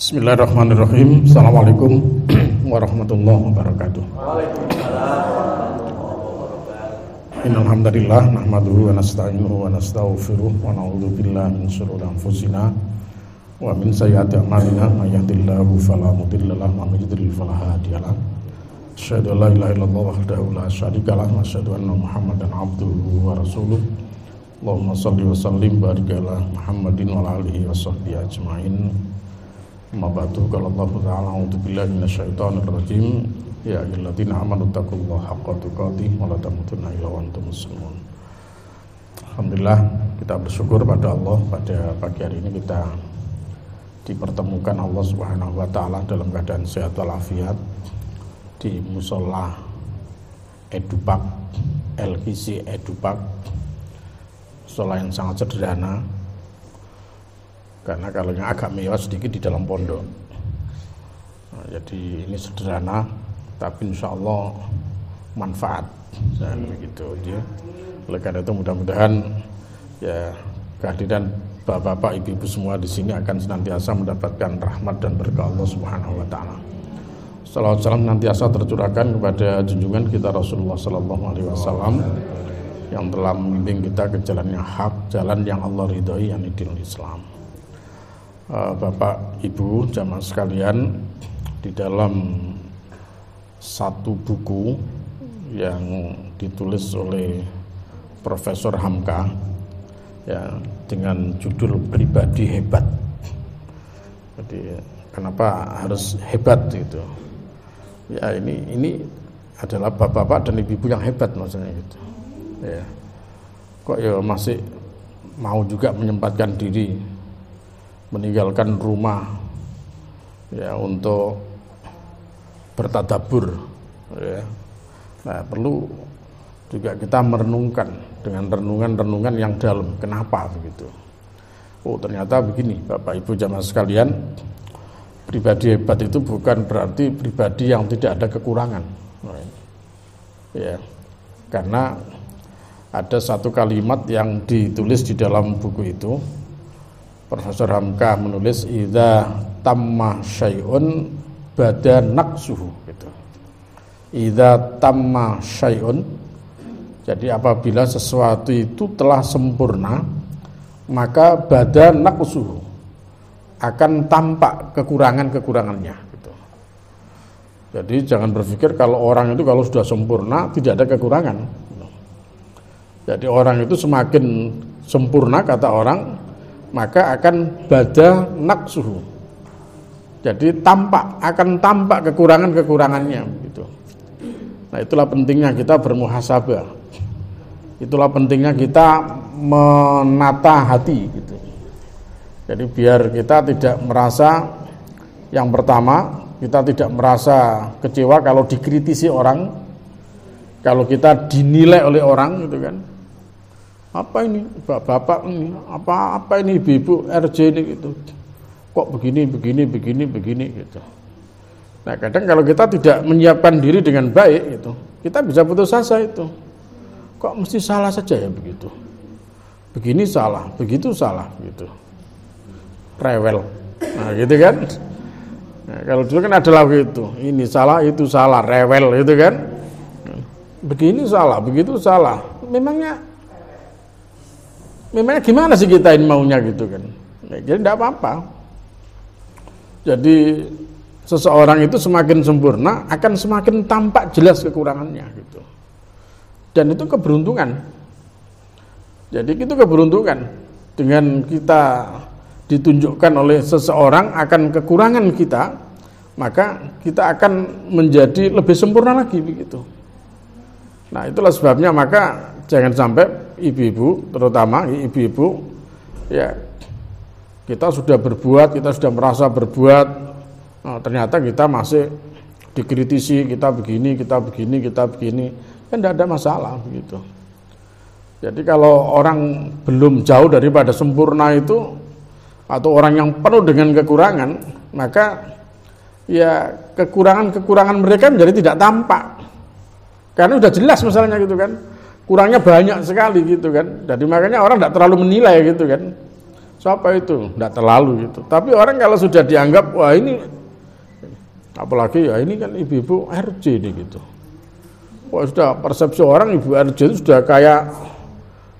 Bismillahirrahmanirrahim. Assalamualaikum warahmatullahi wabarakatuh. Innal hamdalillah nahmaduhu wa nasta'inuhu wa nastaghfiruh wa na'udzu billahi min shururi anfusina wa min sayyiati a'malina may yahdihillahu fala mudilla lahu wa may yudlil fala hadiya lahu. Asyhadu an la ilaha illallah wahdahu la syarika lahu wa asyhadu anna Muhammadan abduhu wa rasuluh. Allahumma shalli wa sallim barik ala Muhammadin wa ala alihi washabbihi ajmain. Amma ba'du, qala Allah ta'ala a'udzu billahi minasyaitonir rajim. Ya ayyuhalladzina amanu taqullaha haqqa tuqatih wa la tamutunna illa wa antum muslimun. Alhamdulillah, kita bersyukur pada Allah pada pagi hari ini kita dipertemukan Allah Subhanahu wa taala dalam keadaan sehat walafiat di mushola Edupak LKC Edupak, mushola yang sangat sederhana. Karena kalau yang agak mewah sedikit di dalam pondok. Nah, jadi ini sederhana, tapi insya Allah manfaat. Dan begitu dia. Oleh karena itu mudah-mudahan ya kehadiran bapak-bapak, ibu-ibu semua di sini akan senantiasa mendapatkan rahmat dan berkah Allah Subhanahu wa taala. Salawat salam senantiasa tercurahkan kepada junjungan kita Rasulullah sallallahu alaihi wasallam yang telah membimbing kita ke jalan yang hak, jalan yang Allah ridhoi, yakni dinul Islam. Bapak, Ibu, jamaah sekalian, di dalam satu buku yang ditulis oleh Profesor Hamka ya, dengan judul Pribadi Hebat. Jadi kenapa harus hebat gitu? Ya ini adalah bapak-bapak dan ibu-ibu yang hebat maksudnya gitu. Ya. Kok ya masih mau juga menyempatkan diri meninggalkan rumah ya untuk bertadabbur ya. Nah, perlu juga kita merenungkan dengan renungan-renungan yang dalam. Kenapa begitu? Oh, ternyata begini, Bapak Ibu jamaah sekalian, pribadi hebat itu bukan berarti pribadi yang tidak ada kekurangan. Ya. Karena ada satu kalimat yang ditulis di dalam buku itu. Profesor Hamka menulis idza tamma syai'un bada naqsuhu gitu. Idza tamma syai'un, jadi apabila sesuatu itu telah sempurna maka bada naqsuhu, akan tampak kekurangan-kekurangannya gitu. Jadi jangan berpikir kalau orang itu kalau sudah sempurna tidak ada kekurangan. Jadi orang itu semakin sempurna kata orang maka akan bada naqsuhu. Jadi akan tampak kekurangan-kekurangannya gitu. Nah, itulah pentingnya kita bermuhasabah. Itulah pentingnya kita menata hati gitu. Jadi biar kita tidak merasa, yang pertama, kita tidak merasa kecewa kalau dikritisi orang, kalau kita dinilai oleh orang gitu kan. Apa ini bapak ini, apa ini ibu RJ ini gitu, kok begini gitu. Nah kadang kalau kita tidak menyiapkan diri dengan baik itu, kita bisa putus asa itu. Kok mesti salah saja ya begitu, begini salah, begitu salah gitu, rewel. Nah gitu kan. Nah, kalau dulu kan ada lagu itu, ini salah itu salah, rewel gitu kan. Begini salah, begitu salah. Memangnya gimana sih kita ini maunya gitu kan? Nah, jadi tidak apa-apa. Jadi seseorang itu semakin sempurna akan semakin tampak jelas kekurangannya gitu. Dan itu keberuntungan. Jadi itu keberuntungan dengan kita ditunjukkan oleh seseorang akan kekurangan kita, maka kita akan menjadi lebih sempurna lagi begitu. Nah, itulah sebabnya maka jangan sampai ibu-ibu, terutama ibu-ibu ya, kita sudah berbuat, kita sudah merasa berbuat, nah, ternyata kita masih dikritisi, kita begini, kan tidak ada masalah begitu. Jadi kalau orang belum jauh daripada sempurna itu, atau orang yang penuh dengan kekurangan, maka ya kekurangan mereka menjadi tidak tampak. Karena sudah jelas masalahnya gitu kan, kurangnya banyak sekali gitu kan. Jadi makanya orang tidak terlalu menilai gitu kan. siapa itu? Tidak terlalu gitu. Tapi orang kalau sudah dianggap, wah ini, apalagi ya ini kan ibu-ibu RJ nih gitu. Wah sudah persepsi orang ibu RJ itu sudah kayak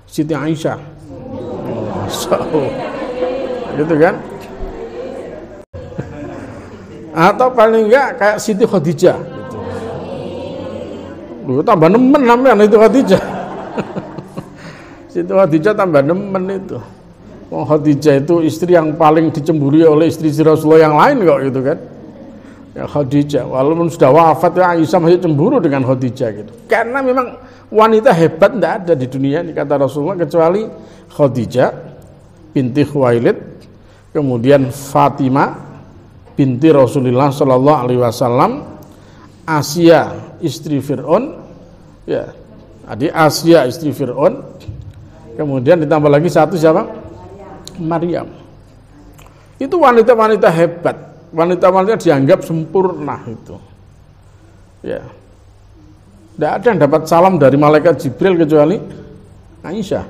Siti Aisyah. Gitu kan? Atau paling enggak kayak Siti Khadijah gitu. Lu tambah nemen namanya itu Khadijah. Siti Khadijah tambah nemen itu. Oh, Khadijah itu istri yang paling dicemburi oleh istri-istri Rasulullah yang lain kok gitu kan. Ya Khadijah, walaupun sudah wafat ya Aisyah masih cemburu dengan Khadijah gitu. Karena memang wanita hebat tidak ada di dunia ini kata Rasulullah kecuali Khadijah binti Khuwailid, kemudian Fatimah binti Rasulullah Sallallahu Alaihi Wasallam, Asia istri Fir'aun, ya, adik Asia istri Fir'aun, kemudian ditambah lagi satu siapa? Maryam. Itu wanita-wanita hebat, wanita-wanita dianggap sempurna itu. Ya, tidak ada yang dapat salam dari malaikat Jibril kecuali Aisyah.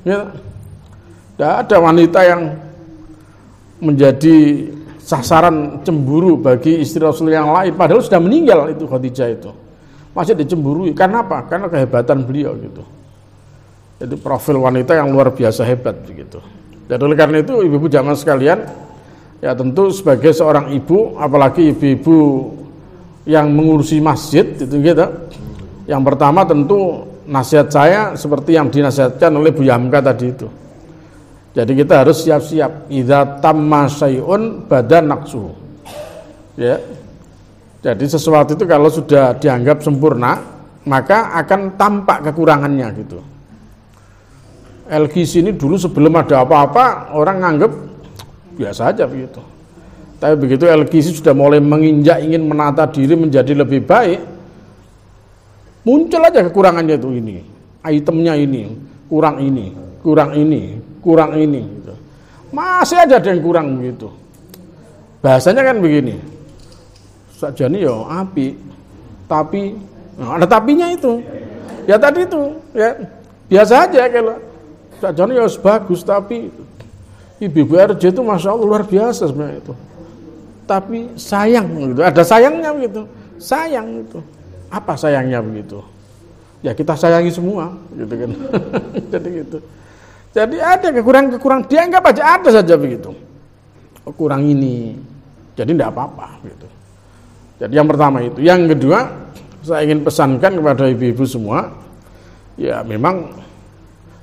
Ya, tidak ada wanita yang menjadi sasaran cemburu bagi istri Rasul yang lain, padahal sudah meninggal itu Khadijah itu. Masih dicemburui, karena apa? Karena kehebatan beliau gitu. Jadi profil wanita yang luar biasa hebat begitu. Dan oleh karena itu ibu-ibu jamaah sekalian, ya tentu sebagai seorang ibu, apalagi ibu-ibu yang mengurusi masjid itu gitu. Yang pertama tentu nasihat saya seperti yang dinasihatkan oleh Bu Yamka tadi itu. Jadi kita harus siap-siap. Idza tamma syai'un bada naqsuhu. Ya. Jadi sesuatu itu kalau sudah dianggap sempurna, maka akan tampak kekurangannya gitu. LGC ini dulu sebelum ada apa-apa orang nganggep biasa aja begitu. Tapi begitu LGC sudah mulai menginjak ingin menata diri menjadi lebih baik, muncul aja kekurangannya itu ini. Itemnya ini, kurang ini, kurang ini, kurang ini gitu. Masih aja ada yang kurang begitu. Bahasanya kan begini. Sakjane yo api, tapi nah, ada tapinya itu. Ya tadi itu, ya biasa aja kalau sakjane yo bagus tapi ibu-ibu RJ itu Masya Allah luar biasa sebenarnya itu. Tapi sayang gitu, ada sayangnya begitu. Sayang itu. Apa sayangnya begitu? Ya kita sayangi semua gitu kan. Jadi gitu. Jadi ada kekurangan-kekurangan, dianggap aja ada saja begitu. Kurang ini, jadi tidak apa-apa gitu. Jadi yang pertama itu. Yang kedua, saya ingin pesankan kepada ibu-ibu semua, ya memang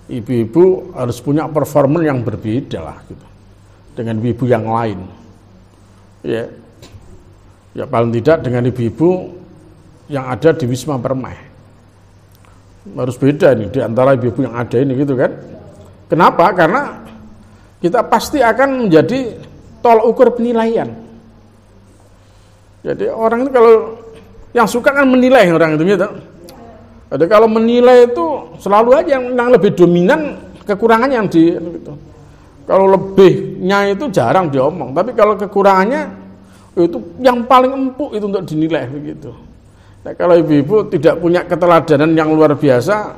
ibu-ibu harus punya performa yang berbeda lah gitu, dengan ibu-ibu yang lain. Ya paling tidak dengan ibu-ibu yang ada di Wisma Permai. Harus beda nih di antara ibu-ibu yang ada ini gitu kan. Kenapa? Karena kita pasti akan menjadi tolak ukur penilaian. Jadi orang itu kalau yang suka kan menilai orang itu gitu. Jadi kalau menilai itu selalu aja yang lebih dominan kekurangannya yang di gitu. Kalau lebihnya itu jarang diomong, tapi kalau kekurangannya itu yang paling empuk itu untuk dinilai begitu. Nah, kalau ibu-ibu tidak punya keteladanan yang luar biasa,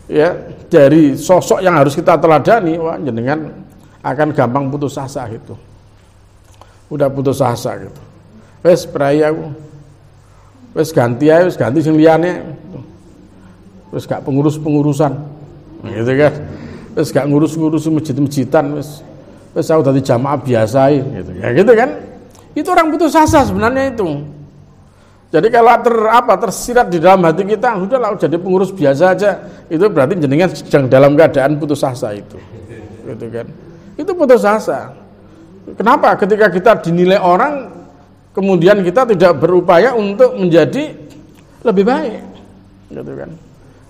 ya dari sosok yang harus kita teladani, wah jenengan akan gampang putus asa gitu. Udah putus asa gitu. Wes praya aku. Wes ganti ae, wes ganti sing liyane. Wes gak pengurus-pengurusan. Gitu kan. Wes gak ngurus-ngurus masjid-masjidan, wes aku dadi jamaah biasa gitu. Ya gitu kan. Itu orang putus asa sebenarnya itu. Jadi kalau tersirat di dalam hati kita, udahlah jadi pengurus biasa aja, itu berarti jenengan sedang dalam keadaan putus asa itu. Gitu kan. Itu putus asa. Kenapa? Ketika kita dinilai orang, kemudian kita tidak berupaya untuk menjadi lebih baik. Gitu kan.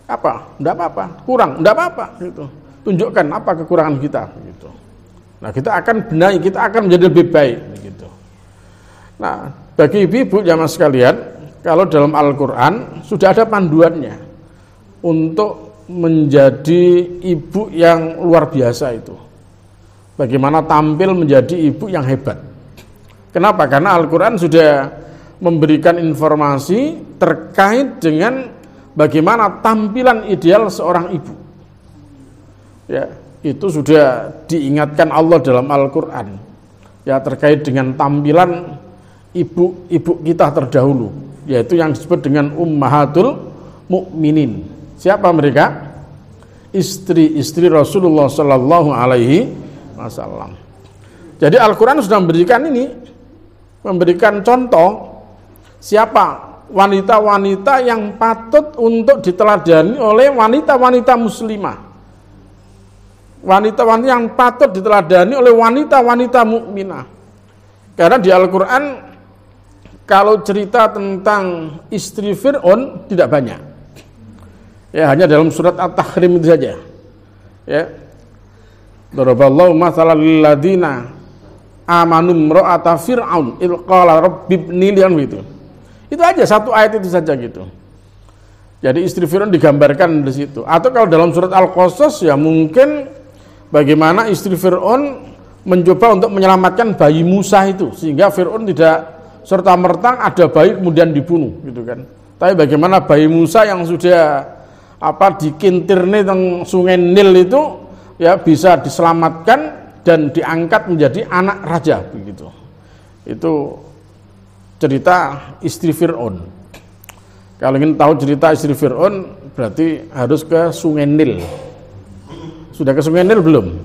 Apa? Enggak apa-apa. Kurang, enggak apa-apa gitu. Tunjukkan apa kekurangan kita gitu. Nah, kita akan benahi, kita akan menjadi lebih baik gitu. Nah, bagi ibu-ibu jamaah sekalian, kalau dalam Al-Quran sudah ada panduannya untuk menjadi ibu yang luar biasa itu. Bagaimana tampil menjadi ibu yang hebat. Kenapa? Karena Al-Quran sudah memberikan informasi terkait dengan bagaimana tampilan ideal seorang ibu. Ya, itu sudah diingatkan Allah dalam Al-Quran ya, terkait dengan tampilan ibu kita terdahulu, yaitu yang disebut dengan ummahatul mukminin. Siapa mereka? Istri-istri Rasulullah Sallallahu Alaihi Wasallam. Jadi Al-Quran sudah memberikan contoh siapa wanita-wanita yang patut untuk diteladani oleh wanita-wanita muslimah, wanita-wanita yang patut diteladani oleh wanita-wanita mukminah. Karena di Al-Quran kalau cerita tentang istri Fir'aun tidak banyak ya, hanya dalam surat At-Tahrim itu saja ya. Daraballahu mathalan lil ladina amanu imra'ata fir'aun idh qala rabbibni li gitu. Itu aja, satu ayat itu saja gitu. Jadi istri Fir'aun digambarkan di situ. Atau kalau dalam surat Al-Qasas ya mungkin bagaimana istri Fir'aun mencoba untuk menyelamatkan bayi Musa itu, sehingga Fir'aun tidak serta-merta ada bayi kemudian dibunuh gitu kan. Tapi bagaimana bayi Musa yang sudah dikintirne teng Sungai Nil itu ya bisa diselamatkan dan diangkat menjadi anak raja begitu. Itu cerita istri Fir'aun. Kalau ingin tahu cerita istri Fir'aun berarti harus ke Sungai Nil. Sudah ke Sungai Nil belum?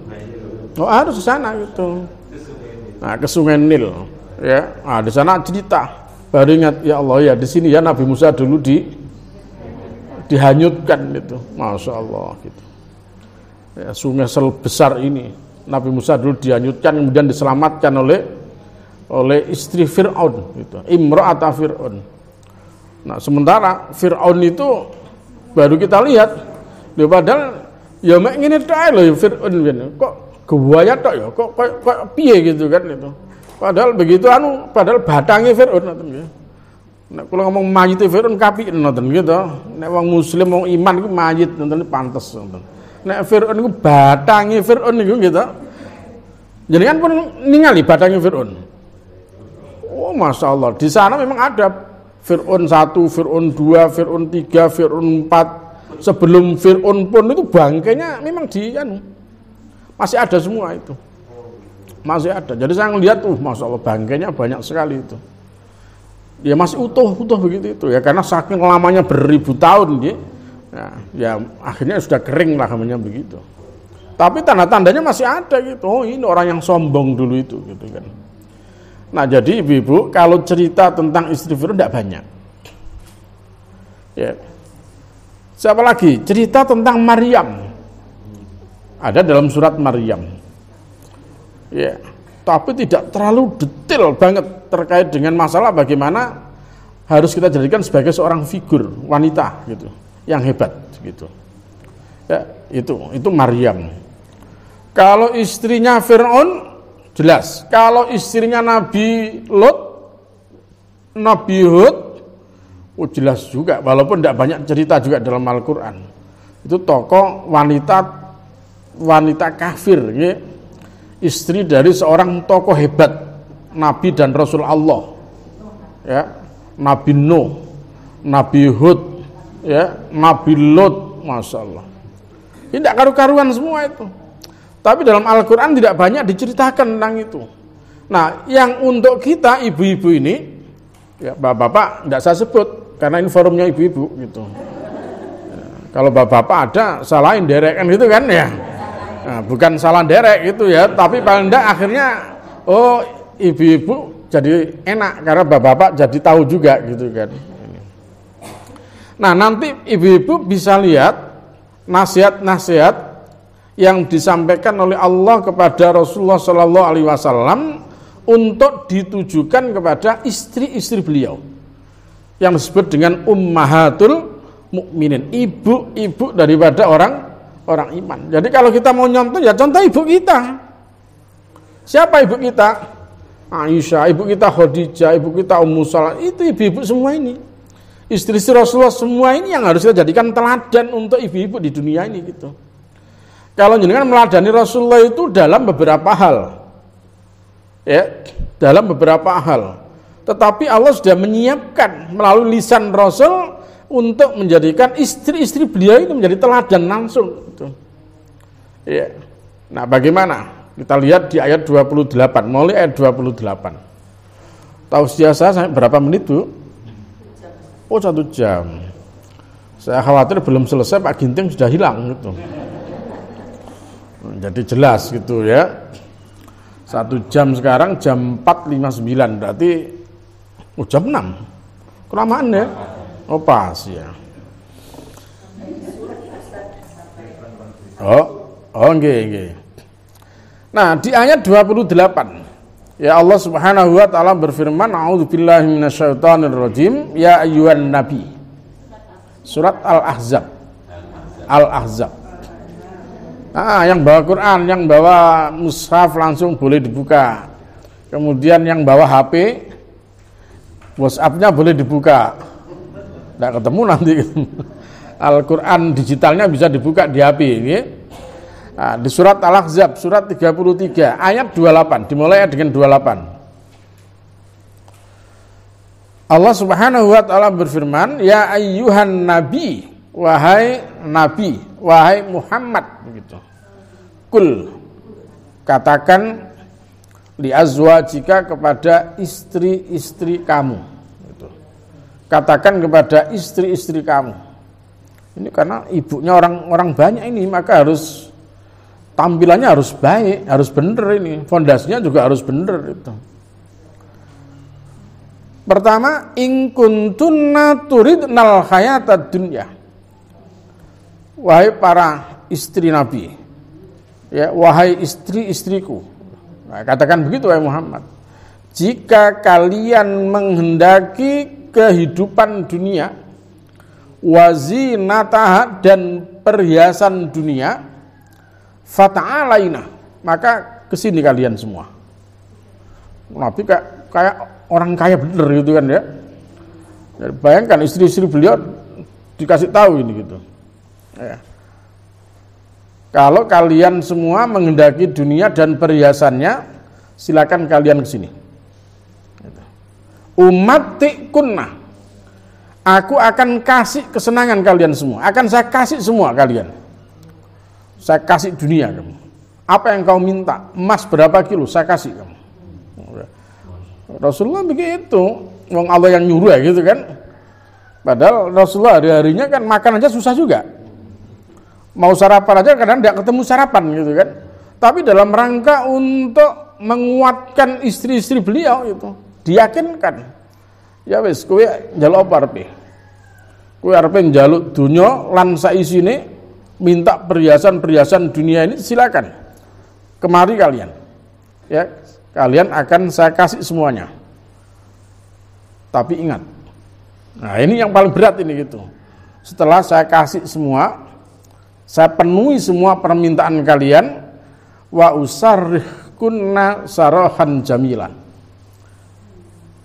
Oh, harus ke sana gitu. Nah, ke Sungai Nil ya. Nah, di sana cerita. Baru ingat, ya Allah ya, di sini ya Nabi Musa dulu dihanyutkan gitu. Masya Allah gitu. Ya, sungai sebesar ini Nabi Musa dulu dihanyutkan kemudian diselamatkan oleh istri Fir'aun gitu, imra'ata Fir'aun. Nah, sementara Fir'aun itu baru kita lihat dia padahal ya mek ngene tok ae lho Fir'aun kok buaya tok ya, kok piye gitu kan itu. Padahal begitu padahal batange Fir'aun ngoten nggih. Nek kula ngomong mayit Fir'aun kapiken ngoten gitu. Nek wong muslim wong iman iku mayit ngoten pantes ngoten. Nek Fir'aun iku batange Fir'aun niku gitu. Jenengan pun ningali batange Fir'aun. Oh, Masya Allah, di sana memang ada Fir'aun 1, Fir'aun 2, Fir'aun 3, Fir'aun 4. Sebelum Fir'aun pun itu bangkainya memang masih ada semua itu. Masih ada. Jadi saya melihat Masya Allah, bangkainya banyak sekali itu. Ya masih utuh begitu itu ya, karena saking lamanya beribu tahun ya akhirnya sudah kering lah namanya begitu. Tapi tanda-tandanya masih ada gitu. Oh, ini orang yang sombong dulu itu gitu kan. Nah, jadi ibu-ibu kalau cerita tentang istri Fir'aun tidak banyak ya. Siapa lagi? Cerita tentang Maryam ada dalam surat Maryam ya, tapi tidak terlalu detail banget terkait dengan masalah bagaimana harus kita jadikan sebagai seorang figur wanita gitu yang hebat gitu ya. Itu Maryam. Kalau istrinya Fir'aun jelas. Kalau istrinya Nabi Lot, Nabi Hud, jelas juga. Walaupun tidak banyak cerita juga dalam Al-Quran. Itu tokoh wanita kafir, ya. Istri dari seorang tokoh hebat, Nabi dan Rasul Allah, ya. Nabi Nuh, Nabi Hud, ya. Nabi Lot, Masya Allah. Ini tidak karu-karuan semua itu. Tapi dalam Al-Quran tidak banyak diceritakan tentang itu. Nah, yang untuk kita ibu-ibu ini, ya bapak-bapak tidak saya sebut karena ini forumnya ibu-ibu gitu. Ya, kalau bapak-bapak ada salahin derek kan gitu kan ya. Nah, bukan salah derek gitu ya, tapi paling tidak akhirnya ibu-ibu jadi enak karena bapak-bapak jadi tahu juga gitu kan. Nah, nanti ibu-ibu bisa lihat nasihat-nasihat yang disampaikan oleh Allah kepada Rasulullah Sallallahu Alaihi Wasallam untuk ditujukan kepada istri-istri beliau yang disebut dengan ummahatul mukminin, ibu-ibu daripada orang iman. Jadi kalau kita mau nyontoh ya contoh ibu kita. Siapa ibu kita? Aisyah, ibu kita Khadijah, ibu kita Ummu Salamah. Itu ibu-ibu semua ini. Istri-istri Rasulullah semua ini yang harus kita jadikan teladan untuk ibu-ibu di dunia ini gitu. Kalau jenengan meladani Rasulullah itu dalam beberapa hal, ya, dalam beberapa hal. Tetapi Allah sudah menyiapkan melalui lisan Rasul untuk menjadikan istri-istri beliau itu menjadi teladan langsung. Gitu. Ya. Nah, bagaimana? Kita lihat di ayat 28, mulai ayat 28. Tausiah saya sampai berapa menit, Bu? Oh, 1 jam. Saya khawatir belum selesai Pak Ginting sudah hilang gitu. Jadi jelas gitu ya. 1 jam sekarang jam 4.59, berarti jam 6. Kelamaan ya? Oh, pas ya. Oh, nggih. Nah, di ayat 28 ya Allah Subhanahu wa taala berfirman, a'udzubillahi minasyaitonirrajim, ya ayyuhan nabi. Surat Al-Ahzab. Yang bawa Quran, yang bawa mushaf langsung boleh dibuka. Kemudian yang bawa HP, WhatsApp-nya boleh dibuka. Tidak ketemu nanti. Al-Quran digitalnya bisa dibuka di HP. Ya. Nah, di surat Al-Ahzab, surat 33, ayat 28, dimulai dengan 28. Allah Subhanahu wa taala berfirman, ya ayyuhan nabi, wahai nabi, wahai Muhammad, begitu. Kul, katakan li azwajika, kepada istri-istri kamu. Gitu. Katakan kepada istri-istri kamu. Ini karena ibunya orang banyak ini, maka harus tampilannya harus baik, harus benar ini, fondasinya juga harus benar itu. Pertama, in kuntunna turidnal hayatad dunya. Wahai para istri Nabi, ya, wahai istri-istriku. Nah, katakan begitu wahai Muhammad. Jika kalian menghendaki kehidupan dunia, wazinataha, dan perhiasan dunia, fata'alaina, maka kesini kalian semua. Nabi kayak orang kaya bener gitu kan ya. Bayangkan istri-istri beliau dikasih tahu ini gitu. Ya. Kalau kalian semua menghendaki dunia dan perhiasannya, silakan kalian kesini. Ummatikunna, aku akan kasih kesenangan kalian semua, akan saya kasih semua kalian. Saya kasih dunia kamu. Apa yang kau minta? Emas berapa kilo? Saya kasih kamu. Rasulullah begitu. Wong Allah yang nyuruh ya gitu kan. Padahal Rasulullah hari-harinya kan makan aja susah juga. Mau sarapan aja kadang tidak ketemu sarapan gitu kan. Tapi dalam rangka untuk menguatkan istri-istri beliau itu, diyakinkan. Ya wis, kowe njaluk apa arepe? Kowe arepe njaluk dunya lan saisine, minta perhiasan-perhiasan dunia ini, silakan. Kemari kalian. Ya, kalian akan saya kasih semuanya. Tapi ingat. Nah, ini yang paling berat ini gitu. Setelah saya kasih semua, saya penuhi semua permintaan kalian, wa usarrihkunna sarahan jamilan.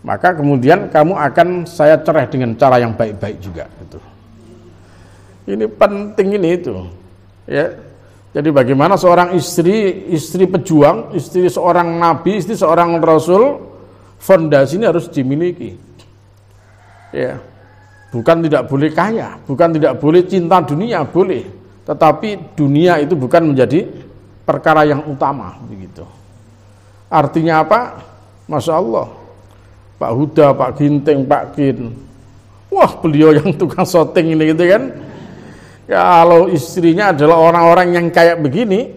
Maka kemudian kamu akan saya cerai dengan cara yang baik-baik juga gitu. Ini penting ini itu. Ya. Jadi bagaimana seorang istri pejuang, istri seorang nabi, istri seorang rasul, fondasi ini harus dimiliki. Ya. Bukan tidak boleh kaya, bukan tidak boleh cinta dunia, boleh. Tetapi dunia itu bukan menjadi perkara yang utama begitu. Artinya apa? Masya Allah, Pak Huda, Pak Ginting, Pak Kin, wah beliau yang tukang syuting ini gitu kan. Kalau istrinya adalah orang-orang yang kayak begini,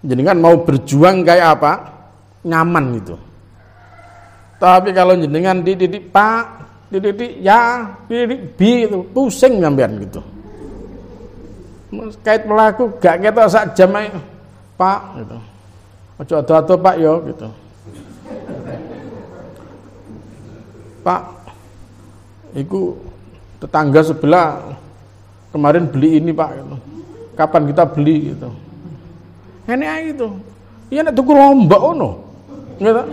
jadi kan mau berjuang kayak apa? Nyaman gitu. Tapi kalau jenengan dididik Pak, dididik ya, dididik B itu pusing nyampean gitu. Kait pelaku gak ketok sak jam ae, Pak gitu. Aja ado-ado Pak yo gitu. Pak, iku tetangga sebelah kemarin beli ini Pak gitu. Kapan kita beli gitu. Ini aja gitu. Iya nek tuku lombok ngono. Gitu.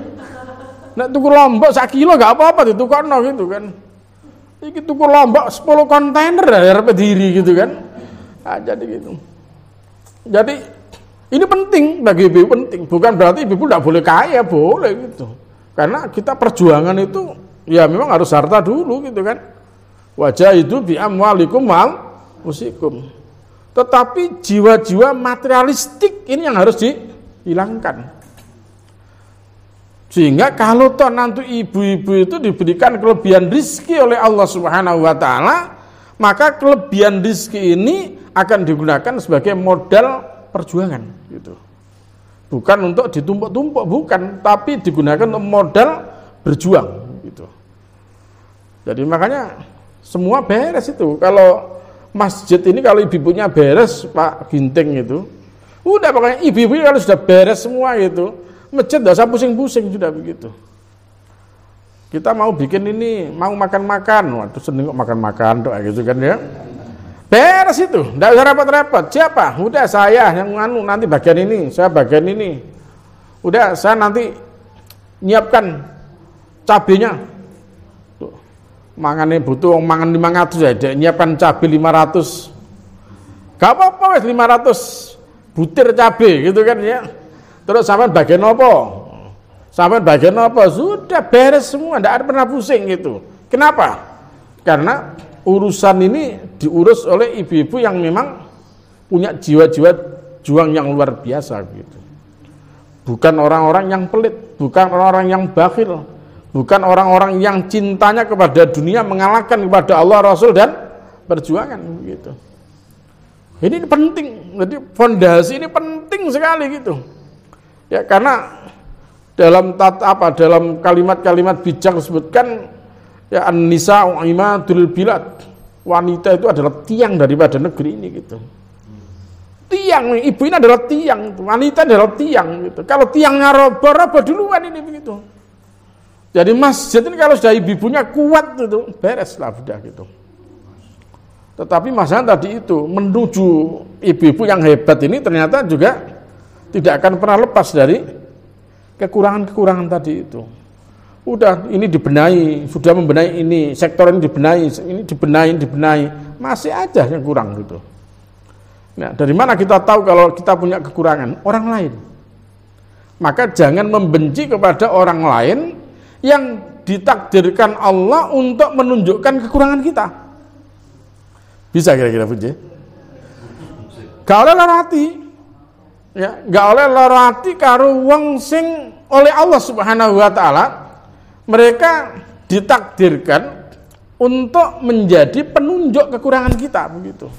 Nek tuku lombok sak kilo gak apa-apa ditukokno gitu kan. Iki tuku lombok 10 kontainer arep diri gitu kan. Nah, jadi gitu. Jadi ini penting bagi ibu, penting. Bukan berarti ibu tidak boleh kaya, boleh gitu. Karena kita perjuangan itu ya memang harus harta dulu gitu kan. Wajah itu bi amwalikum wal usikum. Tetapi jiwa-jiwa materialistik ini yang harus dihilangkan. Sehingga kalau toh nanti ibu-ibu itu diberikan kelebihan rizki oleh Allah Subhanahu wa Ta'ala, maka kelebihan rizki ini akan digunakan sebagai modal perjuangan gitu. Bukan untuk ditumpuk-tumpuk, bukan, tapi digunakan untuk modal berjuang gitu. Jadi makanya semua beres itu. Kalau masjid ini kalau ibu-ibunya beres, Pak Ginting itu, udah pokoknya ibu-ibu kalau sudah beres semua gitu, masjid enggak usah pusing-pusing, sudah begitu. Kita mau bikin ini, mau makan-makan, waduh seneng kok makan-makan tuh gitu kan ya. Beres itu, enggak usah repot-repot. Siapa? Udah saya yang nanti bagian ini, saya bagian ini. Udah saya nanti nyiapkan cabenya. Tuh, mangannya butuh mangan 500 ya, dia nyiapkan cabai 500. Gak apa-apa wes 500 butir cabai gitu kan ya. Terus sampai bagian apa? Sampai bagian apa? Sudah beres semua, enggak ada pernah pusing gitu. Kenapa? Karena urusan ini diurus oleh ibu-ibu yang memang punya jiwa-jiwa juang yang luar biasa gitu. Bukan orang-orang yang pelit, bukan orang-orang yang bakhil, bukan orang-orang yang cintanya kepada dunia mengalahkan kepada Allah, Rasul dan perjuangan gitu. Ini penting. Jadi fondasi ini penting sekali gitu. Ya karena dalam dalam kalimat-kalimat bijak disebutkan ya an-nisa imadul bilad, wanita itu adalah tiang daripada negeri ini gitu. Tiang, ibu ini adalah tiang, wanita adalah tiang gitu. Kalau tiangnya roboh duluan ini begitu. Jadi masjid ini kalau sudah ibu-ibunya kuat itu beres lah sudah gitu. Tetapi masalah tadi itu menuju ibu-ibu yang hebat ini ternyata juga tidak akan pernah lepas dari kekurangan-kekurangan tadi itu. Udah ini dibenahi, sudah membenahi ini, sektor ini dibenahi, masih aja yang kurang gitu. Nah, dari mana kita tahu kalau kita punya kekurangan? Orang lain. Maka jangan membenci kepada orang lain yang ditakdirkan Allah untuk menunjukkan kekurangan kita. Bisa kira-kira Puji? Gak oleh lorati. Ya, gak oleh lorati karo wong sing oleh Allah Subhanahu wa Ta'ala mereka ditakdirkan untuk menjadi penunjuk kekurangan kita begitu.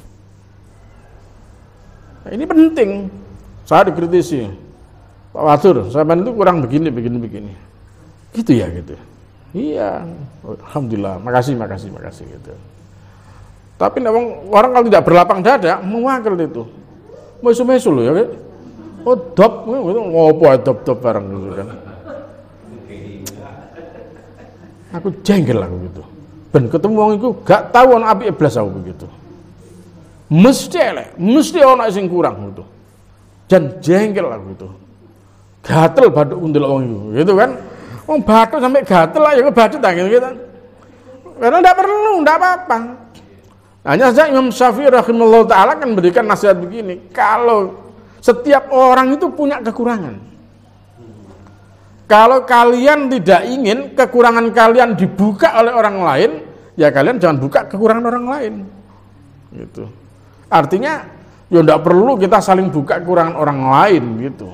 Nah, ini penting. Saya dikritisi, Pak Wasur, sampean itu kurang begini. Gitu ya gitu. Iya, alhamdulillah, makasih gitu. Tapi orang kalau tidak berlapang dada, mewakil itu. Mesu-mesu loh ya. Oh, dop, ngopo dop bareng gitu kan. Aku jengkel aku gitu. Ben ketemu wong iku gak tahu ana apike blas aku begitu. Mesti ana sing kurang gitu. Dan jengkel aku gitu. Gatel bathuk ndelok wong iku, gitu kan. Wong bathuk sampai gatel lah ya bathuk ta gitu. Karena enggak perlu, enggak apa-apa. Hanya saja Imam Syafi'i rahimahullah ta'ala kan memberikan nasihat begini, kalau setiap orang itu punya kekurangan. Kalau kalian tidak ingin kekurangan kalian dibuka oleh orang lain, ya kalian jangan buka kekurangan orang lain. Gitu. Artinya, ya tidak perlu kita saling buka kekurangan orang lain gitu.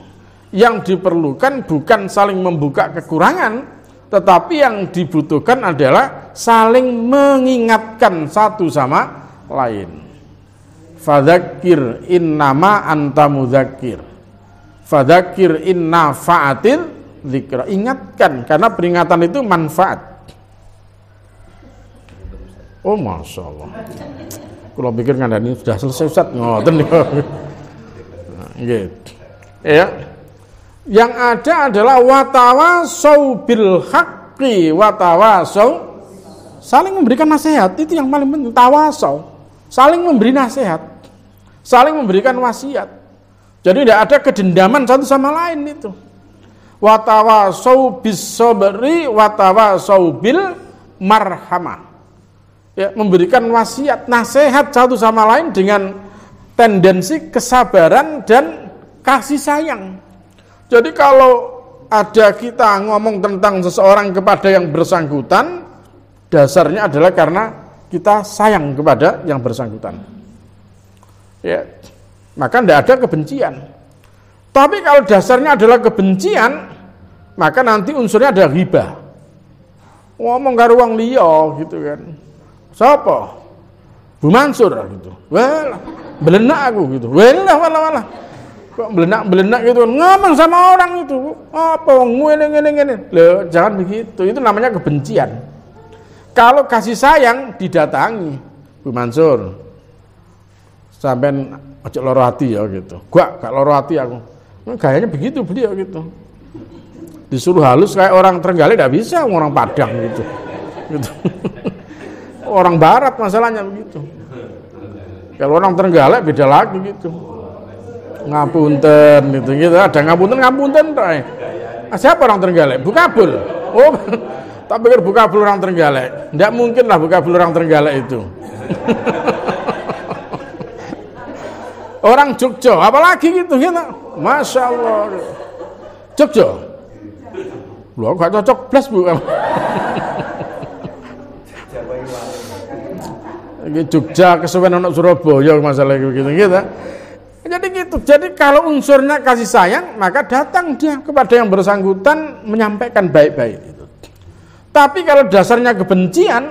Yang diperlukan bukan saling membuka kekurangan, tetapi yang dibutuhkan adalah saling mengingatkan satu sama lain. Fadzakir innama anta mudzakir. Fadzakir inna fa'atil dzikra. Ingatkan karena peringatan itu manfaat. Oh, Masya Allah. Kalau pikir ini sudah selesai Ustaz, ngoten niku. Gitu. Ya. Yang ada adalah watawasau bil haqqi watawasau, saling memberikan nasihat, itu yang paling penting. Tawasau, saling memberi nasihat, saling memberikan wasiat. Jadi tidak ada kedendaman satu sama lain itu. Watawasau bis sabri watawasau bil marhamah. Ya, memberikan wasiat, nasihat satu sama lain dengan tendensi kesabaran dan kasih sayang. Jadi kalau ada kita ngomong tentang seseorang kepada yang bersangkutan, dasarnya adalah karena kita sayang kepada yang bersangkutan. Ya, maka tidak ada kebencian. Tapi kalau dasarnya adalah kebencian, maka nanti unsurnya ada ghibah. Ngomong karo wong liya gitu kan. Sapa? Bu Mansur gitu. Wah, belenak aku gitu. Walah. Kok belenak gitu ngomong sama orang itu. Apa ngene. Loh, jangan begitu. Itu namanya kebencian. Kalau kasih sayang didatangi. Bu Mansur. Sampean ojo loro hati ya gitu. Gak loro hati aku. Gayanya begitu beliau gitu. Disuruh halus kayak orang Trenggalek tidak bisa, orang Padang gitu. Orang Barat masalahnya begitu. Kalau orang Trenggalek beda lagi gitu. Ngapunten gitu. Ada ngapunten. Siapa orang Trenggalek? Bukabul. Oh, tak pikir Bukabul orang Trenggalek. Tidak mungkin lah Bukabul orang Trenggalek itu. Orang Jogja, apalagi gitu. Masya Allah. Jogja. Loh, gak cocok blas Bu. Ini Jogja kesuwen anak Surabaya masalah gitu. Jadi gitu. Jadi kalau unsurnya kasih sayang, maka datang dia kepada yang bersangkutan menyampaikan baik-baik itu. Tapi kalau dasarnya kebencian,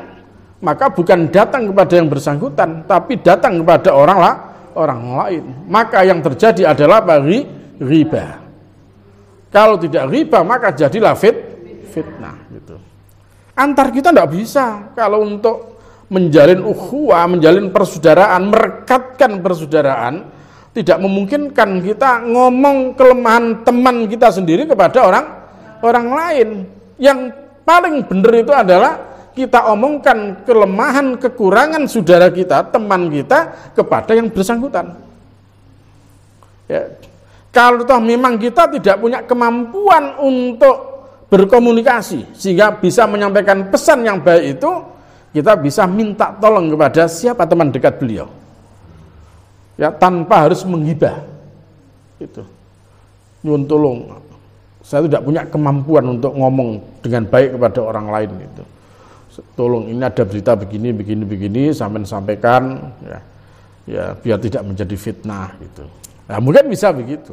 maka bukan datang kepada yang bersangkutan, tapi datang kepada orang lain. Maka yang terjadi adalah ghibah. Kalau tidak riba maka jadilah fitnah gitu. Antar kita tidak bisa kalau untuk menjalin ukhuwah, menjalin persaudaraan, merekatkan persaudaraan, tidak memungkinkan kita ngomong kelemahan teman kita sendiri kepada orang lain. Yang paling benar itu adalah kita omongkan kelemahan, kekurangan saudara kita, teman kita kepada yang bersangkutan. Ya. Kalau toh memang kita tidak punya kemampuan untuk berkomunikasi sehingga bisa menyampaikan pesan yang baik itu, kita bisa minta tolong kepada siapa teman dekat beliau. Ya, tanpa harus menghibah. Itu. Nyuwun tolong. Saya tidak punya kemampuan untuk ngomong dengan baik kepada orang lain itu. Tolong ini ada berita begini sampai sampaikan ya biar tidak menjadi fitnah gitu. Nah, mungkin bisa begitu.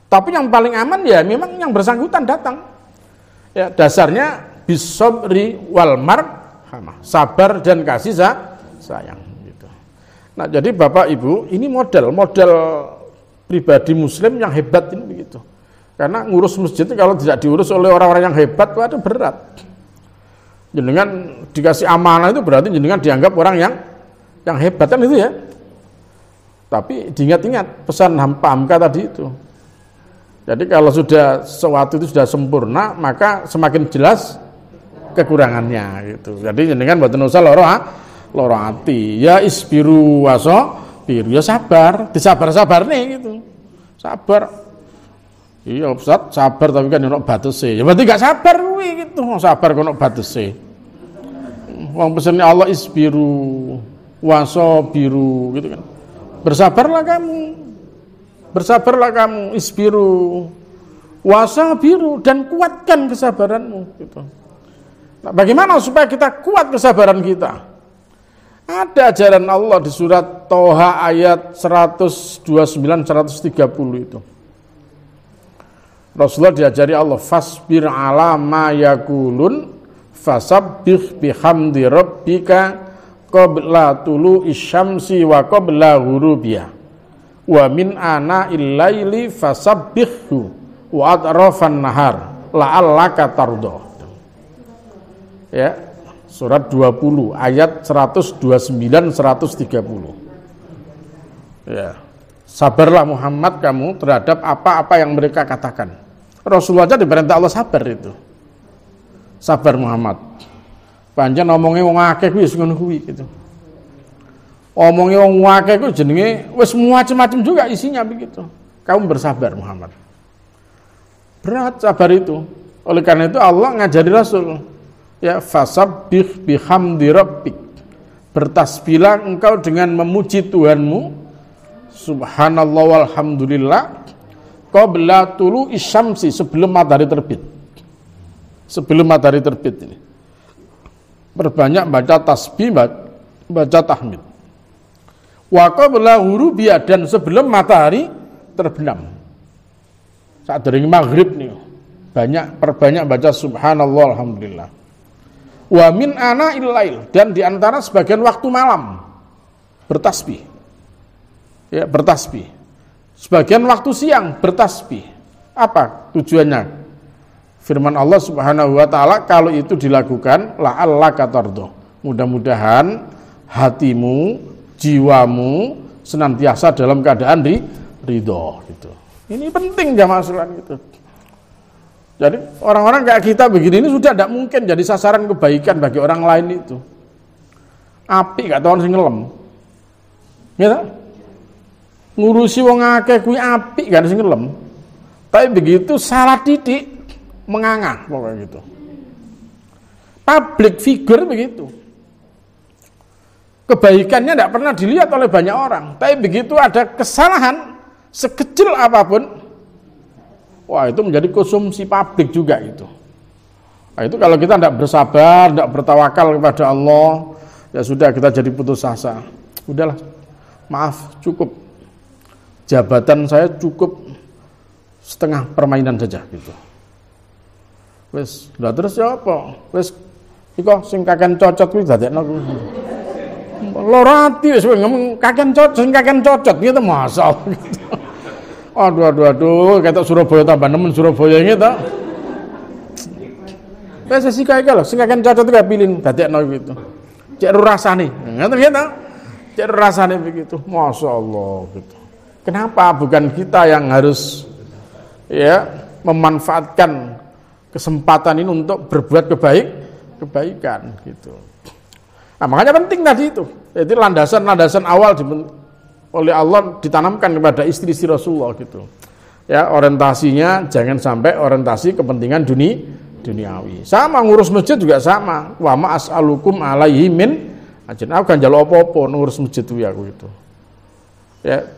Tapi yang paling aman ya memang yang bersangkutan datang. Ya, dasarnya bisabri wal marhamah, sabar dan kasih sayang gitu. Nah, jadi Bapak Ibu, ini model pribadi muslim yang hebat ini begitu. Karena ngurus masjid itu kalau tidak diurus oleh orang-orang yang hebat, itu berat. Jenengan dikasih amanah itu berarti jenengan dianggap orang yang hebat kan itu ya. Tapi diingat-ingat pesan Pak Hamka tadi itu. Jadi kalau sudah sesuatu itu sudah sempurna, maka semakin jelas kekurangannya gitu. Jadi jenengan mboten usah loro ati. Ya isbiru waso biru, ya sabar, disabar-sabar nih gitu. Sabar. Iya Ustaz, sabar tapi kan ono batese. Ya berarti gak sabar kuwi gitu. Sabar kok ono batese. Wong pesene Allah isbiru waso biru gitu kan. Bersabarlah kamu, isbiru, wasabiru, dan kuatkan kesabaranmu. Gitu. Nah, bagaimana supaya kita kuat kesabaran kita? Ada ajaran Allah di surat Toha ayat 129-130 itu. Rasulullah diajari Allah, fasbir ala ma yakulun, fasabbih bihamdi rabbika qabla tulu'i syamsi wa qabla ghurubiha wa min ana illaili fasabbihhu wa atrafan nahar la'allaka tarda. Ya, surat 20 ayat 129 130. Ya. Sabarlah Muhammad kamu terhadap apa-apa yang mereka katakan. Rasulullah aja diperintah Allah sabar itu. Sabar Muhammad. Pancen omongnya wong akeh kuwi wis ngono kuwi gitu. Omongnya wong akeh kuwi jenenge wis macam-macam juga isinya begitu. Kamu bersabar Muhammad. Berat sabar itu. Oleh karena itu Allah ngajari Rasul, ya fasabbih bihamdi rabbik. Bertasbihlah engkau dengan memuji Tuhanmu. Subhanallah walhamdulillah qabla tulu'i syamsi, sebelum matahari terbit. Sebelum matahari terbit ini. Berbanyak baca tasbih, baca tahmid. Wa qabla ghurubiha, dan sebelum matahari terbenam. saat dari maghrib nih, perbanyak baca subhanallah alhamdulillah. Wa min ana'il lail, dan di antara sebagian waktu malam bertasbih. Ya, bertasbih. Sebagian waktu siang bertasbih. Apa tujuannya? Firman Allah Subhanahu wa taala, kalau itu dilakukan la'allaka tardo. Mudah-mudahan hatimu, jiwamu senantiasa dalam keadaan ridho gitu. Ini penting jamaah sekalian gitu. Jadi orang-orang kayak kita begini ini sudah tidak mungkin jadi sasaran kebaikan bagi orang lain itu. Apik gak tau sing ngelem. Ya, ngurusi wong akeh kuwi apik gak sing ngelem. Tapi begitu salah titik menganga pokoknya gitu. Public figure begitu. Kebaikannya tidak pernah dilihat oleh banyak orang. Tapi begitu ada kesalahan sekecil apapun, wah itu menjadi konsumsi publik juga itu. Nah, itu kalau kita tidak bersabar, tidak bertawakal kepada Allah, ya sudah kita jadi putus asa. Udahlah, maaf, cukup. Jabatan saya cukup setengah permainan saja gitu. Wes, lah terus ya apa? Wes, iko sing kaken cocot kuwi dadekno kuwi. Lara ati wis ngomong kaken cocot, sing kaken cocot gitu masa. Aduh, ketok Surabaya tambah nemen Surabaya gitu. Wes sik kae lho, sing kaken cocot kuwi pilih dadekno gitu. Cek ru rasane. Ngoten gitu. Cek ru rasane begitu. Masyaallah gitu. Kenapa bukan kita yang harus ya memanfaatkan kesempatan ini untuk berbuat kebaikan gitu. Nah, makanya penting tadi itu. Jadi landasan awal oleh Allah ditanamkan kepada istri-istri Rasulullah gitu. Ya, orientasinya jangan sampai orientasi kepentingan duniawi. Sama ngurus masjid juga sama. Wa ma as'alukum alaihi min ajrin. Aku kan njaluk apa-apa ngurus masjid kuwi aku itu. Ya.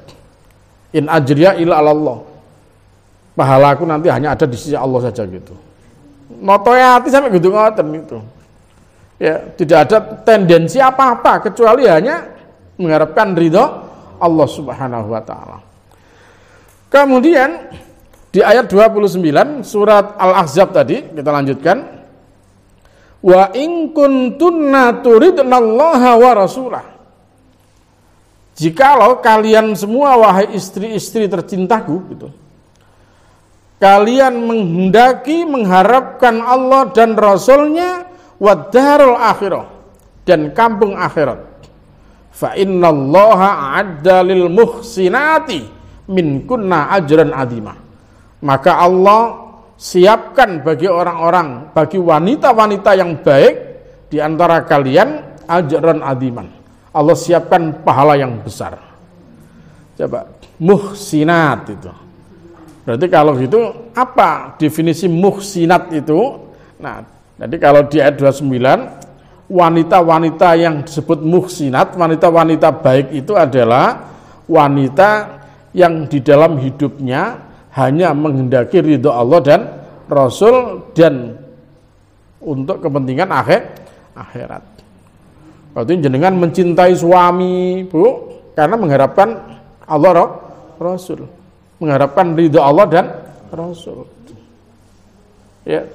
In ajriya illa 'ala Allah. Pahalaku nanti hanya ada di sisi Allah saja gitu. Notoya hati sampai gitu ngoten itu. Ya, tidak ada tendensi apa-apa kecuali hanya mengharapkan ridho Allah Subhanahu wa taala. Kemudian di ayat 29 surat Al-Ahzab tadi kita lanjutkan. Wa in kuntunna turidnallaha wa rasulah. Jikalau kalian semua wahai istri-istri tercintaku gitu, kalian menghendaki mengharapkan Allah dan Rasulnya wadarul akhirah dan kampung akhirat, fa innallaha a'adda lil muhsinati minkunna ajran adimah, maka Allah siapkan bagi orang-orang, bagi wanita-wanita yang baik di antara kalian ajran adiman, Allah siapkan pahala yang besar. Coba muhsinat itu berarti kalau gitu apa definisi muhsinat itu? Nah, jadi kalau di ayat 29 wanita-wanita yang disebut muhsinat, wanita-wanita baik itu adalah wanita yang di dalam hidupnya hanya menghendaki ridho Allah dan Rasul dan untuk kepentingan akhirat. Berarti jenengan mencintai suami, Bu, karena mengharapkan Allah Rasul, mengharapkan ridho Allah dan Rasul. Ya.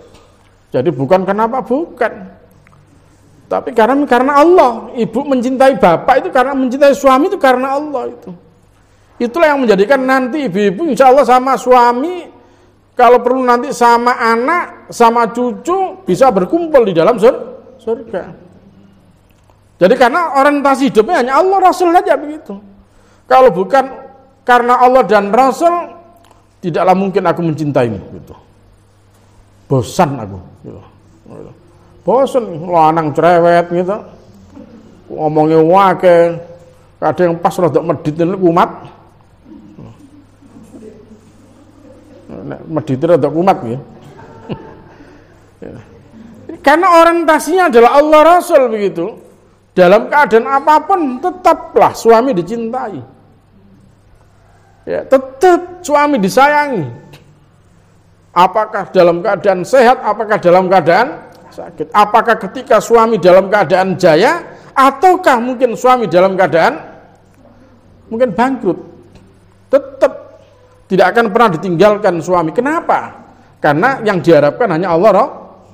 Jadi bukan kenapa bukan, tapi karena Allah. Ibu mencintai bapak itu karena mencintai suami itu karena Allah itu. Itulah yang menjadikan nanti ibu-ibu insya Allah sama suami, kalau perlu nanti sama anak, sama cucu bisa berkumpul di dalam surga. Jadi karena orientasi hidupnya hanya Allah Rasul saja begitu. Kalau bukan karena Allah dan Rasul, tidaklah mungkin aku mencintaimu gitu. Bosan aku gitu. Bosan lanang cerewet gitu, ngomongnya wake, kadang pas rada meditin kumat, meditin rada kumat gitu. Karena orientasinya adalah Allah Rasul begitu. Dalam keadaan apapun tetaplah suami dicintai, ya, tetap suami disayangi. Apakah dalam keadaan sehat, apakah dalam keadaan sakit, apakah ketika suami dalam keadaan jaya, ataukah mungkin suami dalam keadaan mungkin bangkrut, tetap Tidak akan pernah ditinggalkan suami. Kenapa? Karena yang diharapkan hanya Allah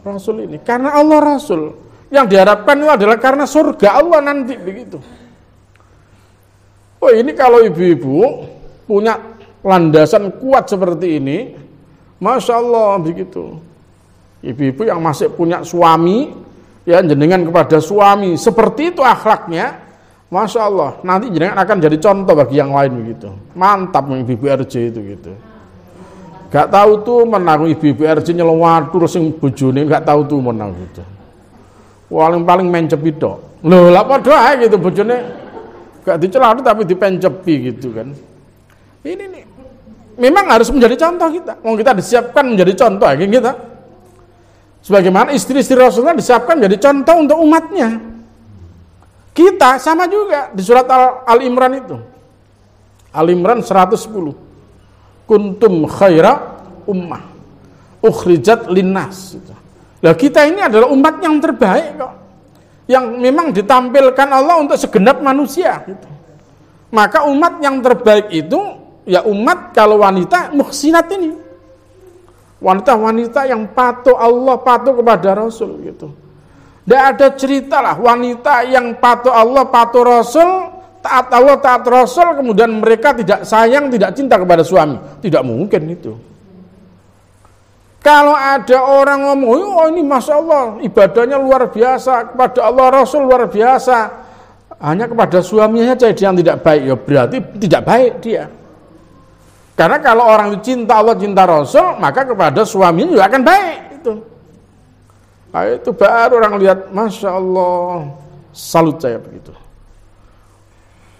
Rasul ini. Karena Allah Rasul. Yang diharapkan itu adalah karena surga Allah nanti begitu. Oh, ini kalau ibu-ibu punya landasan kuat seperti ini, Masya Allah begitu. Ibu-ibu yang masih punya suami, ya jenengan kepada suami seperti itu akhlaknya, Masya Allah, nanti jenengan akan jadi contoh bagi yang lain begitu. Mantap ibu-ibu RJ itu gitu. Gak tahu tuh menang ibu-ibu RJ nyelewatu sing bojone gak tahu tuh menang gitu. Paling main cepi tok. Loh, lah padha ae gitu bojone gak dicelatu tapi dipencepi gitu kan. Ini nih memang harus menjadi contoh kita. Mau kita disiapkan menjadi contoh ya kita. Sebagaimana istri-istri Rasulullah disiapkan menjadi contoh untuk umatnya. Kita sama juga di surat Al-Imran itu. Al-Imran 110. Kuntum khaira ummah ukhrijat linnas. Nah, kita ini adalah umat yang terbaik kok. Yang memang ditampilkan Allah untuk segenap manusia gitu. Maka umat yang terbaik itu ya umat kalau wanita muhsinat ini. Wanita-wanita yang patuh Allah, patuh kepada Rasul gitu. Tidak ada cerita lah wanita yang patuh Allah, patuh Rasul, taat Allah, taat Rasul, kemudian mereka tidak sayang, tidak cinta kepada suami. Tidak mungkin itu. Kalau ada orang ngomong, oh ini Masya Allah, ibadahnya luar biasa, kepada Allah Rasul luar biasa, hanya kepada suaminya saja yang tidak baik, ya berarti tidak baik dia. Karena kalau orang itu cinta Allah, cinta Rasul, maka kepada suaminya juga akan baik itu. Nah, itu baru orang lihat, Masya Allah, salut saya begitu.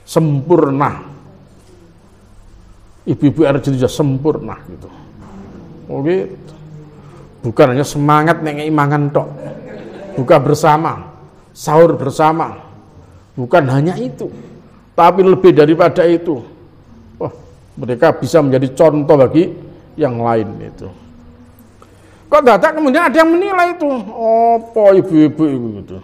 Sempurna. Ibu-ibu RJ itu sempurna gitu. Oh gitu. Bukan hanya semangat nengei mangan tok. Buka bersama, sahur bersama. Bukan hanya itu. Tapi lebih daripada itu. Wah, mereka bisa menjadi contoh bagi yang lain itu. Kok dadak kemudian ada yang menilai itu, apa ibu-ibu gitu.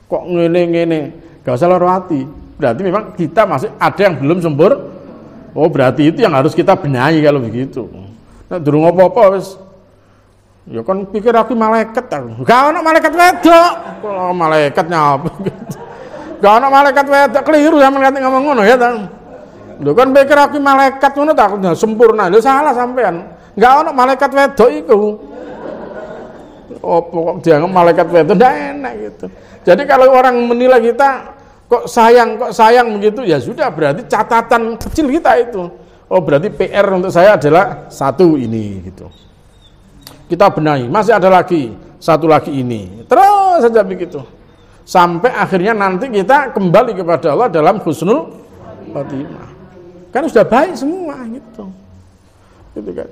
Kok ngene-ngene, gak usah loro hati. Berarti memang kita masih ada yang belum sempurna. Oh, berarti itu yang harus kita benahi kalau begitu. Nah, durung apa-apa wis. Ya kan pikir aku malaikat aku. Gak ono malaikat wedok. Kok malaikatnya apa gitu. Gak ono malaikat wedok, keliru sampean ngomong ngono ya ta. Lho kan pikir aku malaikat ngono tak sempurna. Lho salah sampean. Gak ono malaikat wedok iku. Apa kok dianggap malaikat wedok ndak enak gitu. Jadi kalau orang menilai kita kok sayang begitu ya sudah berarti catatan kecil kita itu. Oh berarti PR untuk saya adalah satu ini gitu. Kita benahi, masih ada lagi satu lagi ini. Terus saja begitu. Sampai akhirnya nanti kita kembali kepada Allah dalam husnul khotimah. Kan sudah baik semua gitu. Gitu kan.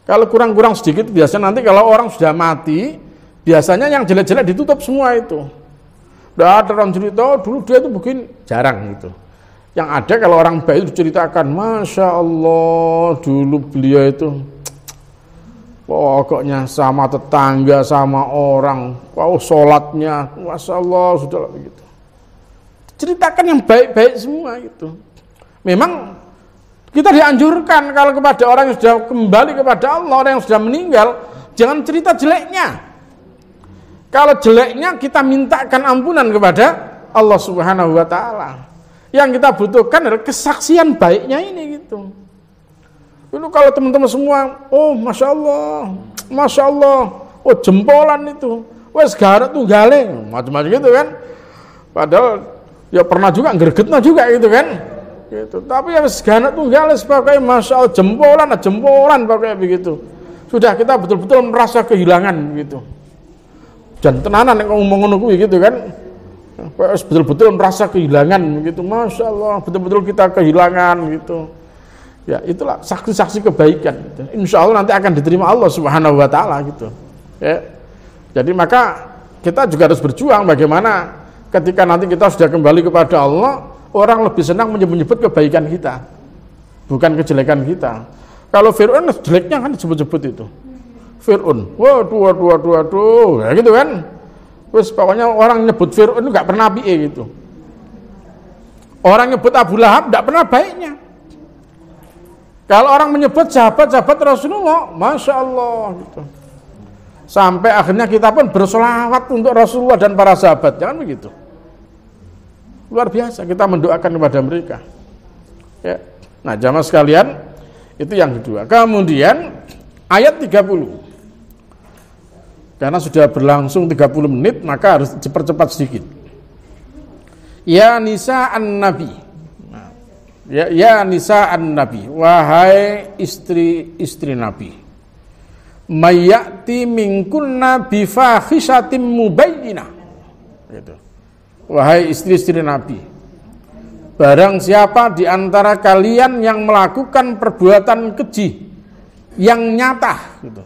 Kalau kurang-kurang sedikit biasanya nanti kalau orang sudah mati, biasanya yang jelek-jelek ditutup semua itu. Udah ada orang cerita, oh, dulu dia itu begini, jarang gitu. Yang ada kalau orang baik itu diceritakan, Masya Allah, dulu beliau itu pokoknya sama tetangga, sama orang, wow, sholatnya, Masya Allah, sudah begitu. Ceritakan yang baik-baik semua gitu. Memang kita dianjurkan kalau kepada orang yang sudah kembali kepada Allah, orang yang sudah meninggal, jangan cerita jeleknya. Kalau jeleknya kita mintakan ampunan kepada Allah Subhanahu wa taala. Yang kita butuhkan adalah kesaksian baiknya ini gitu. Itu kalau teman-teman semua, oh Masya Allah, oh jempolan itu, wes garek tuh galeng, macam-macam gitu kan. Padahal ya pernah juga gregetna juga gitu kan. Gitu. Tapi ya wes garek tuh galeng sebagai Masya Allah, jempolan pakai begitu. Sudah kita betul-betul merasa kehilangan gitu. Dan tenanan yang ngomong ngono kuwi gitu kan. Betul-betul merasa kehilangan begitu. Masya Allah, betul-betul kita kehilangan gitu. Ya itulah saksi-saksi kebaikan gitu. Insya Allah nanti akan diterima Allah Subhanahu wa taala gitu. Ya. Jadi maka kita juga harus berjuang bagaimana ketika nanti kita sudah kembali kepada Allah, orang lebih senang menyebut kebaikan kita, bukan kejelekan kita. Kalau Fir'aun jeleknya kan disebut-sebut itu. Fir'aun, waduh, ya gitu kan. Terus pokoknya orang nyebut Fir'aun itu gak pernah piye gitu. Orang nyebut Abu Lahab gak pernah baiknya. Kalau orang menyebut sahabat-sahabat Rasulullah, Masya Allah gitu. Sampai akhirnya kita pun bersolawat untuk Rasulullah dan para sahabat, jangan begitu. Luar biasa kita mendoakan kepada mereka. Ya. Nah, jamaah sekalian, itu yang kedua. Kemudian ayat 30. Karena sudah berlangsung 30 menit, maka harus dipercepat sedikit. Ya nisa an-nabi. Ya nisa an-nabi, wahai istri-istri Nabi. Mayyati minkunna bifahishatin mubayyinah. Gitu. Wahai istri-istri Nabi, barang siapa di antara kalian yang melakukan perbuatan keji yang nyata, gitu.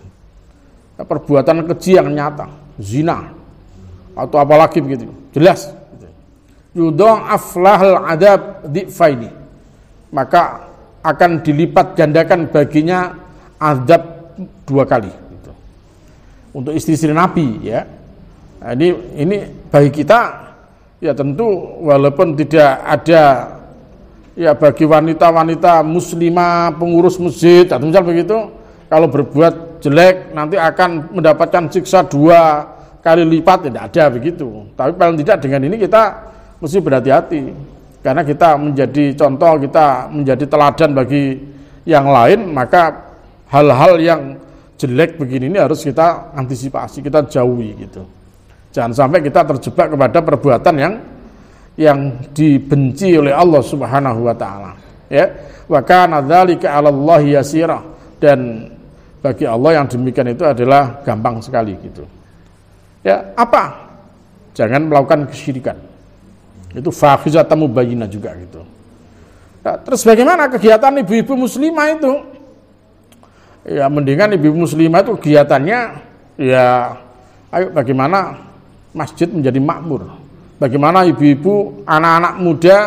Perbuatan keji yang nyata, zina atau apalagi begitu, jelas. Yudha'af lahal adab di'faini, maka akan dilipat gandakan baginya azab 2 kali. Gitu. Untuk istri-istri Nabi, ya. Nah, ini bagi kita, ya tentu walaupun tidak ada, ya bagi wanita-wanita muslimah pengurus masjid, atau misal begitu, kalau berbuat jelek nanti akan mendapatkan siksa 2 kali lipat, tidak ada begitu. Tapi paling tidak dengan ini kita mesti berhati-hati, karena kita menjadi contoh, kita menjadi teladan bagi yang lain, maka hal-hal yang jelek begini ini harus kita antisipasi, kita jauhi gitu. Jangan sampai kita terjebak kepada perbuatan yang dibenci oleh Allah Subhanahu wa taala. Ya, wa kana dzalika 'ala Allah yasira, dan bagi Allah yang demikian itu adalah gampang sekali gitu. Ya, apa? Jangan melakukan kesyirikan. Itu fakhizatan mubayyinah juga gitu. Nah, terus bagaimana kegiatan ibu-ibu muslimah itu? Ya mendingan ibu-ibu muslimah itu kegiatannya, ya ayo bagaimana masjid menjadi makmur. Bagaimana ibu-ibu, anak-anak muda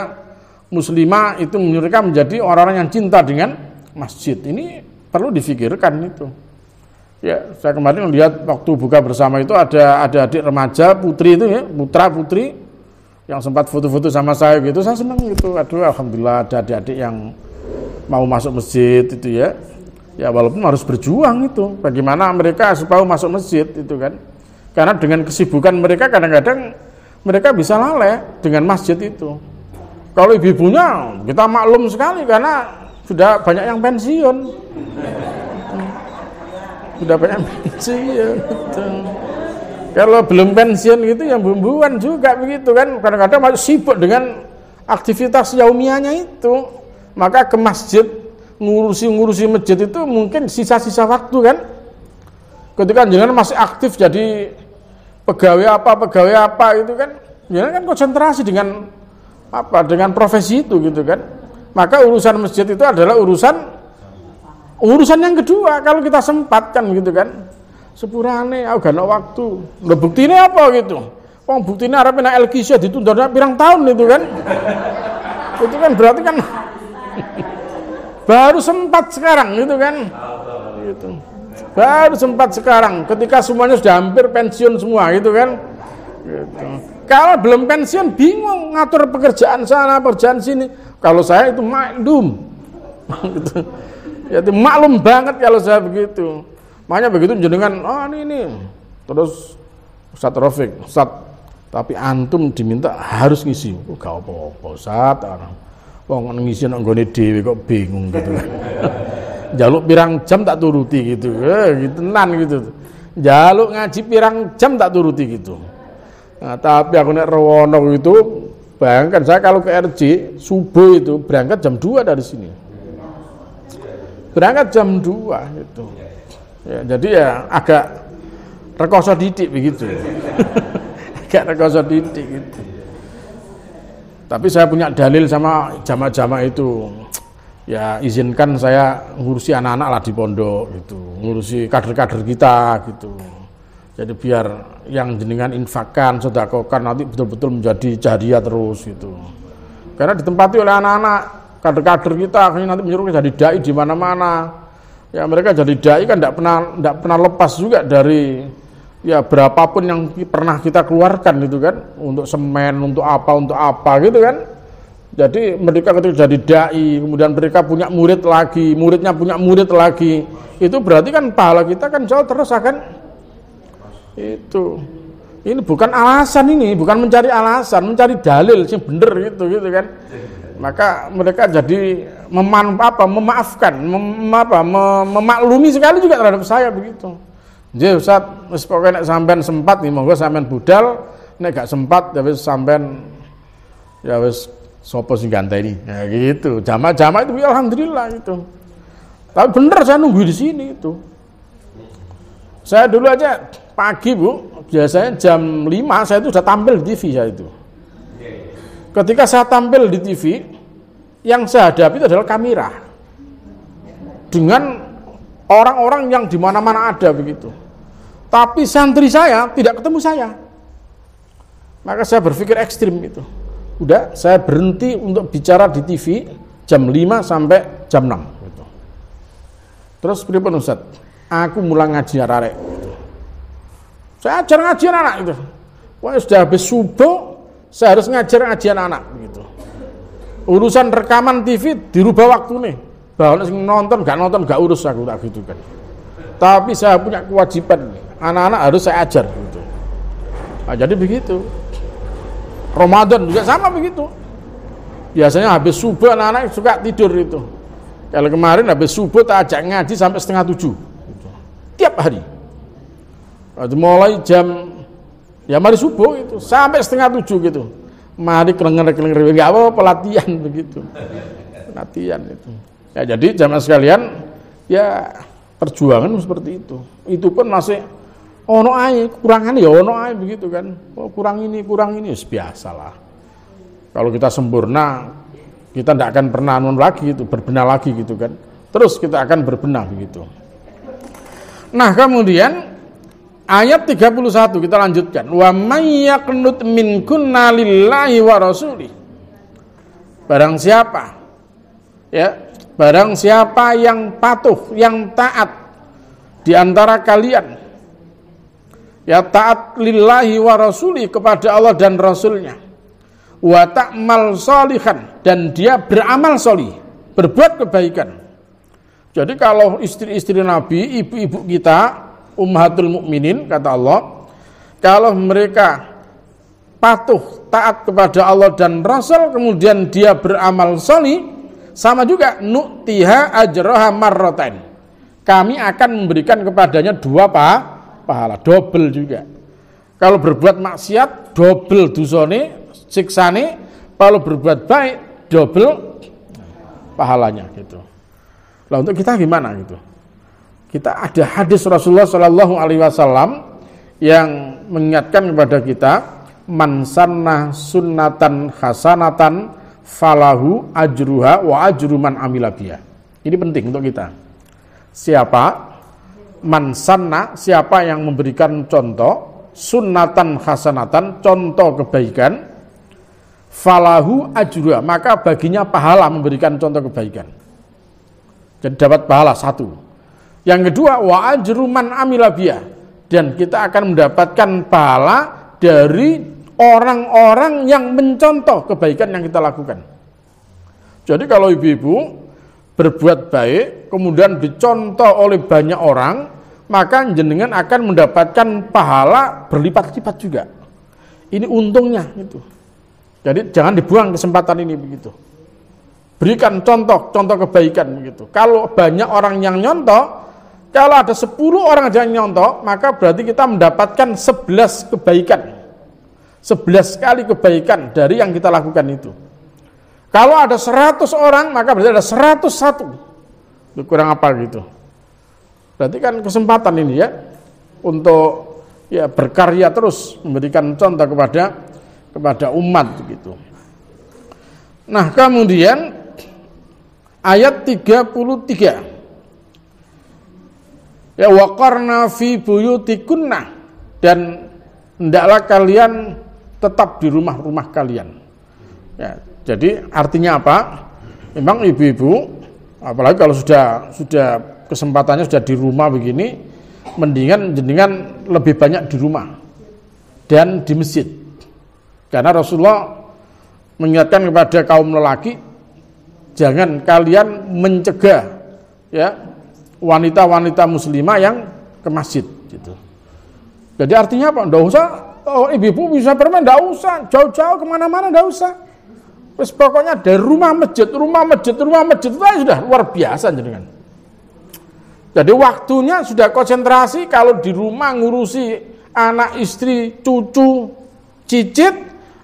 muslimah itu mereka menjadi orang-orang yang cinta dengan masjid. Ini perlu difikirkan itu. Ya, saya kemarin lihat waktu buka bersama itu ada adik remaja putri itu ya, putra putri yang sempat foto-foto sama saya gitu. Saya senang gitu. Aduh, alhamdulillah ada adik-adik yang mau masuk masjid itu ya. Ya walaupun harus berjuang itu. Bagaimana mereka supaya masuk masjid itu kan. Karena dengan kesibukan mereka kadang-kadang mereka bisa lalai dengan masjid itu. Kalau ibu-ibunya kita maklum sekali karena sudah banyak yang pensiun. Sudah banyak yang pensiun gitu. Kalau belum pensiun gitu yang bumbuan juga begitu kan. Kadang-kadang masih sibuk dengan aktivitas yaumiyahnya itu. Maka ke masjid ngurusi masjid itu mungkin sisa-sisa waktu kan. Ketika jenengan masih aktif jadi pegawai apa itu kan. Jenengan kan konsentrasi dengan dengan profesi itu gitu kan. Maka urusan masjid itu adalah urusan yang kedua kalau kita sempatkan gitu kan. Sepurane aku gak ada waktu. Lho buktine apa gitu? Wong buktine arep nek LKC ditunda pirang tahun itu kan. Itu kan berarti kan baru sempat sekarang gitu kan. Gitu. Baru sempat sekarang ketika semuanya sudah hampir pensiun semua gitu kan. Gitu. Kalau belum pensiun bingung ngatur pekerjaan sana, pekerjaan sini. Kalau saya itu maklum. Gitu. Ya itu maklum banget kalau saya begitu. Makanya begitu jenengan, ini. Terus Ustaz Rafiq, Ustaz, tapi antum diminta harus ngisi. Gak apa-apa Ustaz. Wong ngisi nang nggone dhewe kok bingung gitu kan. Jaluk pirang jam tak turuti gitu. Gitu tenan gitu. Jaluk ngaji pirang jam tak turuti gitu. Nah, tapi aku nek rewono itu, bayangkan saya kalau ke RJ subuh itu berangkat jam 2 dari sini. Berangkat jam 2 gitu. Ya, jadi ya agak rekoso didik begitu. Agak rekoso didik gitu. Tapi saya punya dalil sama jamaah-jamaah itu. Ya izinkan saya ngurusi anak-anak lah di pondok gitu. Ngurusi kader-kader kita gitu. Jadi biar yang jenengan infakkan, sedekahkan nanti betul-betul menjadi jariah terus gitu. Karena ditempati oleh anak-anak kader-kader kita akhirnya nanti menyuruh jadi dai di mana-mana. Ya mereka jadi dai kan tidak pernah lepas juga dari ya berapapun yang pernah kita keluarkan gitu kan, untuk semen, untuk apa gitu kan. Jadi mereka ketika jadi dai, kemudian mereka punya murid lagi, muridnya punya murid lagi, itu berarti kan pahala kita kan jauh terus akan itu. Ini bukan alasan, ini bukan mencari alasan, mencari dalil sih bener gitu kan. Maka mereka jadi memaafkan, memaklumi sekali juga terhadap saya begitu. Jadi Ustaz, wis pokoke nek sampean sempat nih monggo sampean budal, nek gak sempat ya wis sampean ya wis sopo sing ganteni. Ya gitu. Jamaah-jamaah itu ya alhamdulillah itu. Tapi bener saya nunggu di sini itu. Saya dulu aja pagi, Bu, biasanya jam 5 saya itu sudah tampil di TV saya itu. Ketika saya tampil di TV, yang saya hadapi itu adalah kamera. Dengan orang-orang yang di mana-mana ada begitu. Tapi santri saya tidak ketemu saya. Maka saya berpikir ekstrim gitu. Udah, saya berhenti untuk bicara di TV jam 5 sampai jam 6 gitu. Terus pripun Ustaz? Aku mulai ngaji arek gitu. Saya ajar ngajian anak itu. Wah, sudah habis subuh, saya harus ngajar ngajian anak gitu. Urusan rekaman TV dirubah waktu nih. Bahwa nonton gak urus aku tak gitu kan. Tapi saya punya kewajiban, anak-anak harus saya ajar gitu. Nah, jadi begitu. Ramadan juga sama begitu. Biasanya habis subuh anak-anak suka tidur itu. Kalau kemarin habis subuh tak ajak ngaji sampai 6:30 gitu. Tiap hari. Mulai jam ya mari subuh itu sampai 6:30 gitu. Mari kelenger-kelenger enggak apa-apa pelatihan begitu. Latihan itu. Ya jadi jamaah sekalian, ya perjuangan seperti itu. Itu pun masih ono ae, kurangan ya ono ae begitu kan. Oh, kurang ini biasalah. Kalau kita sempurna, kita tidak akan pernah lagi itu, berbenah lagi gitu kan. Terus kita akan berbenah begitu. Nah, kemudian ayat 31 kita lanjutkan. Wa may yaqnut minkunna lillahi wa rasuli. Barang siapa yang patuh, yang taat di antara kalian, ya taat lillahi wa rasuli kepada Allah dan Rasulnya, wa ta'mal sholihan, dan dia beramal sholih, berbuat kebaikan. Jadi kalau istri-istri Nabi, ibu-ibu kita, ummahatul mukminin kata Allah, kalau mereka patuh taat kepada Allah dan Rasul, kemudian dia beramal sholih, sama juga nu'tiha ajroha marrotain, kami akan memberikan kepadanya 2 pahala, double juga. Kalau berbuat maksiat double dosane, siksane, kalau berbuat baik double pahalanya gitu. Lah untuk kita gimana gitu? Kita ada hadis Rasulullah Shallallahu Alaihi Wasallam yang mengingatkan kepada kita, man sanna sunnatan hasanatan falahu ajruha wa ajru man amila biha. Ini penting untuk kita. Siapa man sanna, siapa yang memberikan contoh sunnatan hasanatan, contoh kebaikan, falahu ajruha, maka baginya pahala memberikan contoh kebaikan. Jadi dapat pahala 1. Yang kedua, wa ajru man amila biha, dan kita akan mendapatkan pahala dari orang-orang yang mencontoh kebaikan yang kita lakukan. Jadi kalau ibu-ibu berbuat baik, kemudian dicontoh oleh banyak orang, maka jenengan akan mendapatkan pahala berlipat-lipat juga. Ini untungnya itu. Jadi jangan dibuang kesempatan ini begitu. Berikan contoh kebaikan begitu. Kalau banyak orang yang nyontoh, kalau ada 10 orang yang nyontoh, maka berarti kita mendapatkan 11 kebaikan. 11 kali kebaikan dari yang kita lakukan itu. Kalau ada 100 orang, maka berarti ada 101. Itu kurang apa gitu. Berarti kan kesempatan ini ya untuk ya berkarya terus memberikan contoh kepada umat gitu. Nah, kemudian ayat 33. Ya waqarna fi buyutikunna, dan hendaklah kalian tetap di rumah-rumah kalian. Ya, jadi artinya apa? Memang ibu-ibu, apalagi kalau sudah kesempatannya sudah di rumah begini, mendingan jenengan lebih banyak di rumah dan di masjid. Karena Rasulullah mengingatkan kepada kaum lelaki, jangan kalian mencegah ya wanita-wanita muslimah yang ke masjid gitu. Jadi artinya apa? Nggak usah, ibu-ibu bisa bermain, nggak usah jauh-jauh kemana-mana, nggak usah. Terus pokoknya dari rumah masjid itu sudah luar biasa jenengan. Jadi waktunya sudah konsentrasi. Kalau di rumah ngurusi anak, istri, cucu, cicit,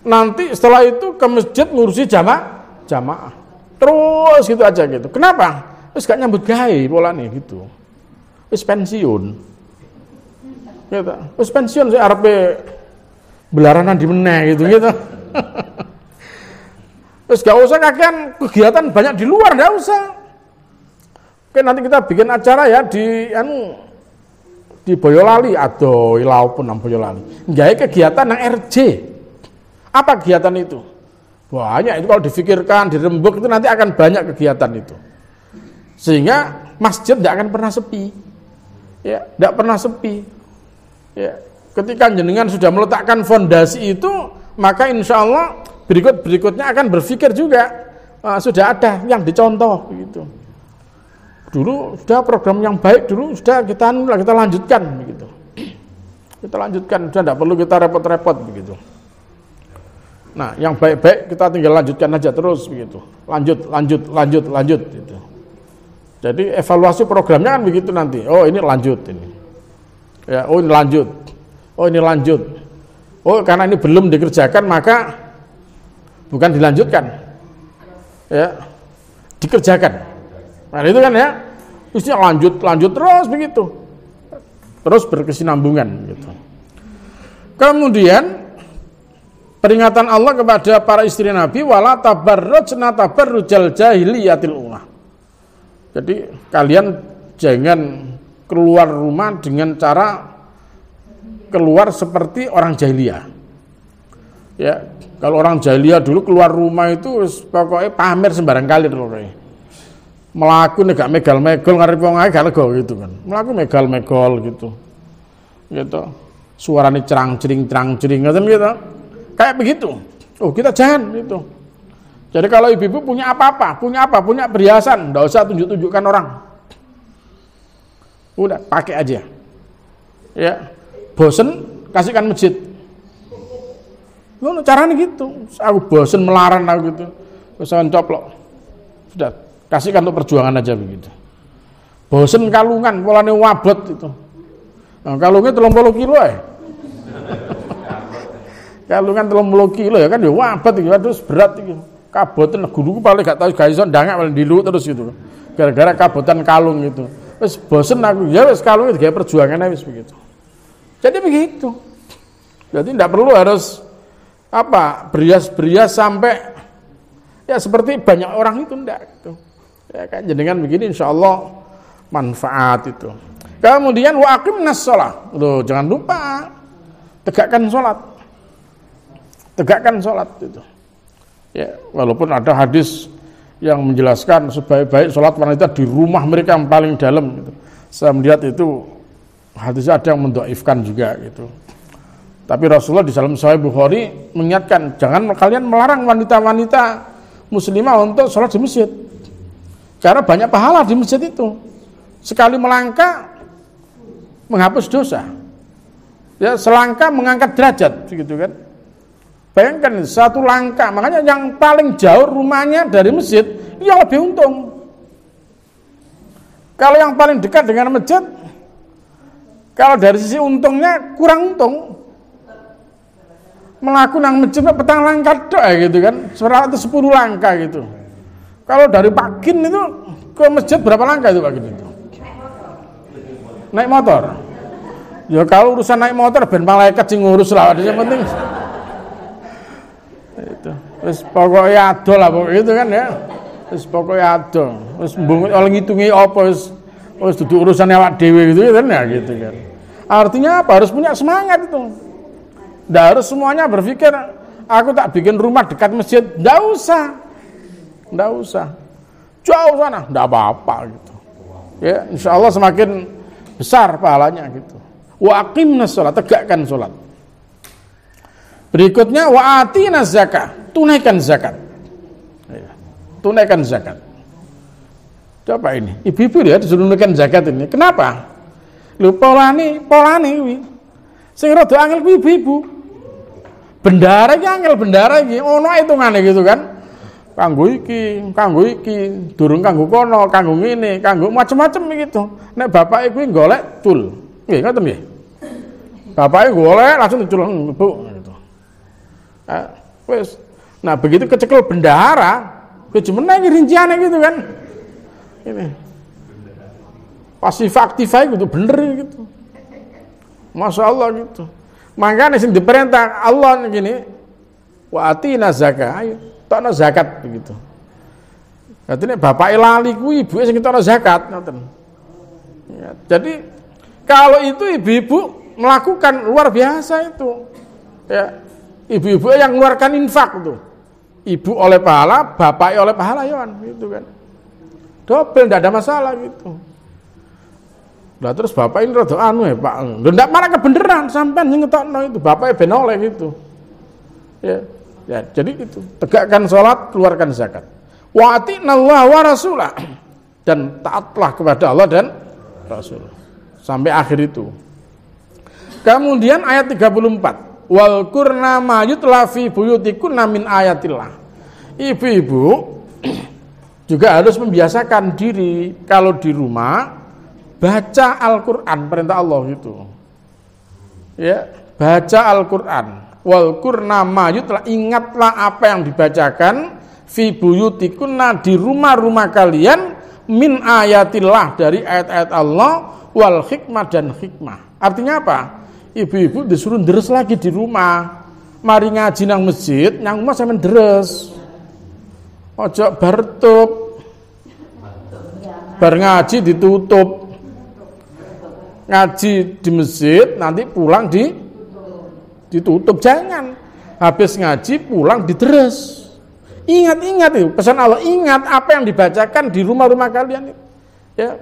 nanti setelah itu ke masjid ngurusi jamaah. Terus gitu aja gitu. Kenapa? Terus gak nyambut gawe pola nih gitu. Terus pensiun. Gitu. Terus pensiun saya arepe belaranan di meneh gitu. Terus gak usah kakean kegiatan banyak di luar, gak usah. Oke, nanti kita bikin acara ya di Boyolali atau ilaupun nang Boyolali. Nggak kegiatan nang RJ. Apa kegiatan itu? Banyak itu kalau difikirkan, dirembuk itu nanti akan banyak kegiatan itu. Sehingga masjid tidak akan pernah sepi. Ya, tidak pernah sepi. Ya, ketika jenengan sudah meletakkan fondasi itu, maka insya Allah berikutnya akan berpikir juga sudah ada yang dicontoh gitu. Dulu sudah program yang baik dulu sudah kita lanjutkan begitu. Kita lanjutkan, sudah tidak perlu kita repot-repot begitu. Nah, yang baik-baik kita tinggal lanjutkan aja terus begitu. Lanjut gitu. Jadi evaluasi programnya kan begitu nanti. Oh, ini lanjut ini. Ya, oh ini lanjut. Oh, ini lanjut. Oh, karena ini belum dikerjakan maka bukan dilanjutkan. Ya. Dikerjakan. Nah, itu kan ya. Mestinya lanjut terus begitu. Terus berkesinambungan gitu. Kemudian peringatan Allah kepada para istri Nabi, wala tabarrujna tabarrujal jahiliyatil ula. Jadi kalian jangan keluar rumah dengan cara keluar seperti orang jahiliyah. Ya, kalau orang jahiliyah dulu keluar rumah itu pokoknya pamer sembarang kali pokoknya. Melaku nih gak megal-megol ngarep wong ae gak lega gitu kan. Melaku megal-megol gitu. Gitu. Suaranya cerang-cering ngoten gitu. Kayak begitu. Oh, kita jangan gitu. Jadi kalau ibu-ibu punya apa-apa, punya perhiasan, enggak usah tunjuk-tunjukkan orang. Udah, pakai aja. Ya. Bosen, kasihkan masjid. Loh, caranya gitu. Aku bosen melarang aku gitu. Wis coplok. Sudah, kasihkan untuk perjuangan aja begitu. Bosen kalungan, polane wabot itu. Nah, kalungnya 30 kilo ya. Kalungan 30 kilo ya kan ya wabot iki terus berat iki. Kaboten guruku paling gak tau gak iso ndangak paling dilu terus gitu. Gara-gara kabotan kalung gitu. Wis bosen aku, ya wis kalungnya digawe perjuangan wis begitu. Jadi begitu. Jadi tidak perlu harus berias sampai ya seperti banyak orang itu enggak gitu. Ya kan jenengan begini insyaallah manfaat itu. Kemudian wa aqimnas shalah. Loh, jangan lupa tegakkan salat. Tegakkan salat itu. Ya, walaupun ada hadis yang menjelaskan sebaik-baik salat wanita di rumah mereka yang paling dalam gitu. Saya melihat itu hadis ada yang mendhaifkan juga gitu. Tapi Rasulullah di dalam Sahih Bukhari mengingatkan jangan kalian melarang wanita-wanita muslimah untuk salat di masjid. Karena banyak pahala di masjid itu. Sekali melangkah menghapus dosa. Ya, selangkah mengangkat derajat begitu kan. Bayangkan satu langkah, makanya yang paling jauh rumahnya dari masjid yang lebih untung. Kalau yang paling dekat dengan masjid, kalau dari sisi untungnya kurang untung. Melakukan masjid petang langkah doa gitu kan, 110 langkah gitu. Kalau dari Pakin itu ke masjid berapa langkah itu Pakin itu? Naik motor. Ya kalau urusan naik motor ben malaikat sing ngurus lah, yang penting. Itu. Terus pokoknya ado lah pokoknya itu kan ya. Terus pokoknya ado. Terus mbung oleh ngitungi apa wis duduk urusan awak dhewe gitu kan ya gitu kan. Artinya apa? Harus punya semangat itu. Nggak harus semuanya berpikir aku tak bikin rumah dekat masjid. Nggak usah. Jauh sana, nggak apa-apa gitu. Ya, insya Allah semakin besar pahalanya gitu. Wa aqimnas shalah, tegakkan salat. Berikutnya wa atinaz zakah, tunaikan zakat. Ya, tunaikan zakat. Coba ini, ibu-ibu ya disuruh tunaikan zakat ini. Kenapa? Lho polane kuwi. Sing rada angel kuwi ibu-ibu. Bendara iki angel bendara iki, ono hitungane gitu kan. Kanggo iki, durung kanggo kono, kanggo ngene, kanggo macam-macam gitu. Nek bapake kuwi golek cul. Nggih, ngoten nggih. Bapake golek langsung dicul Bu gitu. Wis. Nah, begitu kecekel bendahara, kejemene iki rinciane gitu kan. Ini. Pasif aktifai gitu bener gitu. Masya Allah gitu. Makanya sing diperintah Allah gini, wa atina zakat, ayo tokno zakat begitu. Berarti nek bapake lali kuwi ibuke sing tokno zakat ngoten. Ya, jadi kalau itu ibu-ibu melakukan luar biasa itu. Ya, ibu-ibu yang mengeluarkan infak itu. Ibu oleh pahala, bapak oleh pahala ya kan, gitu kan. Double enggak ada masalah gitu. Lah terus bapak ini rada anu ya Pak. Lho ndak malah kebeneran sampean sing ngetokno itu, bapake ben oleh gitu. Ya. Ya, jadi itu, tegakkan salat, keluarkan zakat. Wa ati'nallaha wa rasulah. Dan taatlah kepada Allah dan Rasul. Sampai akhir itu. Kemudian ayat 34. Wal qurna ma yutla fi buyutikunna min ayatillah. Ibu-ibu juga harus membiasakan diri kalau di rumah baca Al-Qur'an, perintah Allah itu. Ya, baca Al-Qur'an. Wal qurna ma yutla, ingatlah apa yang dibacakan fi buyutikunna, di rumah-rumah kalian, min ayatillah, dari ayat-ayat Allah, wal hikmah, dan hikmah. Artinya apa? Ibu-ibu disuruh deres lagi di rumah. Mari ngaji nang masjid, nang omah sampean deres. Ojo bartup. Bar ngaji ditutup. Ngaji di masjid, nanti pulang ditutup. Jangan. Habis ngaji pulang diteres. Ingat-ingat itu pesan Allah, ingat apa yang dibacakan di rumah-rumah kalian itu. Ya.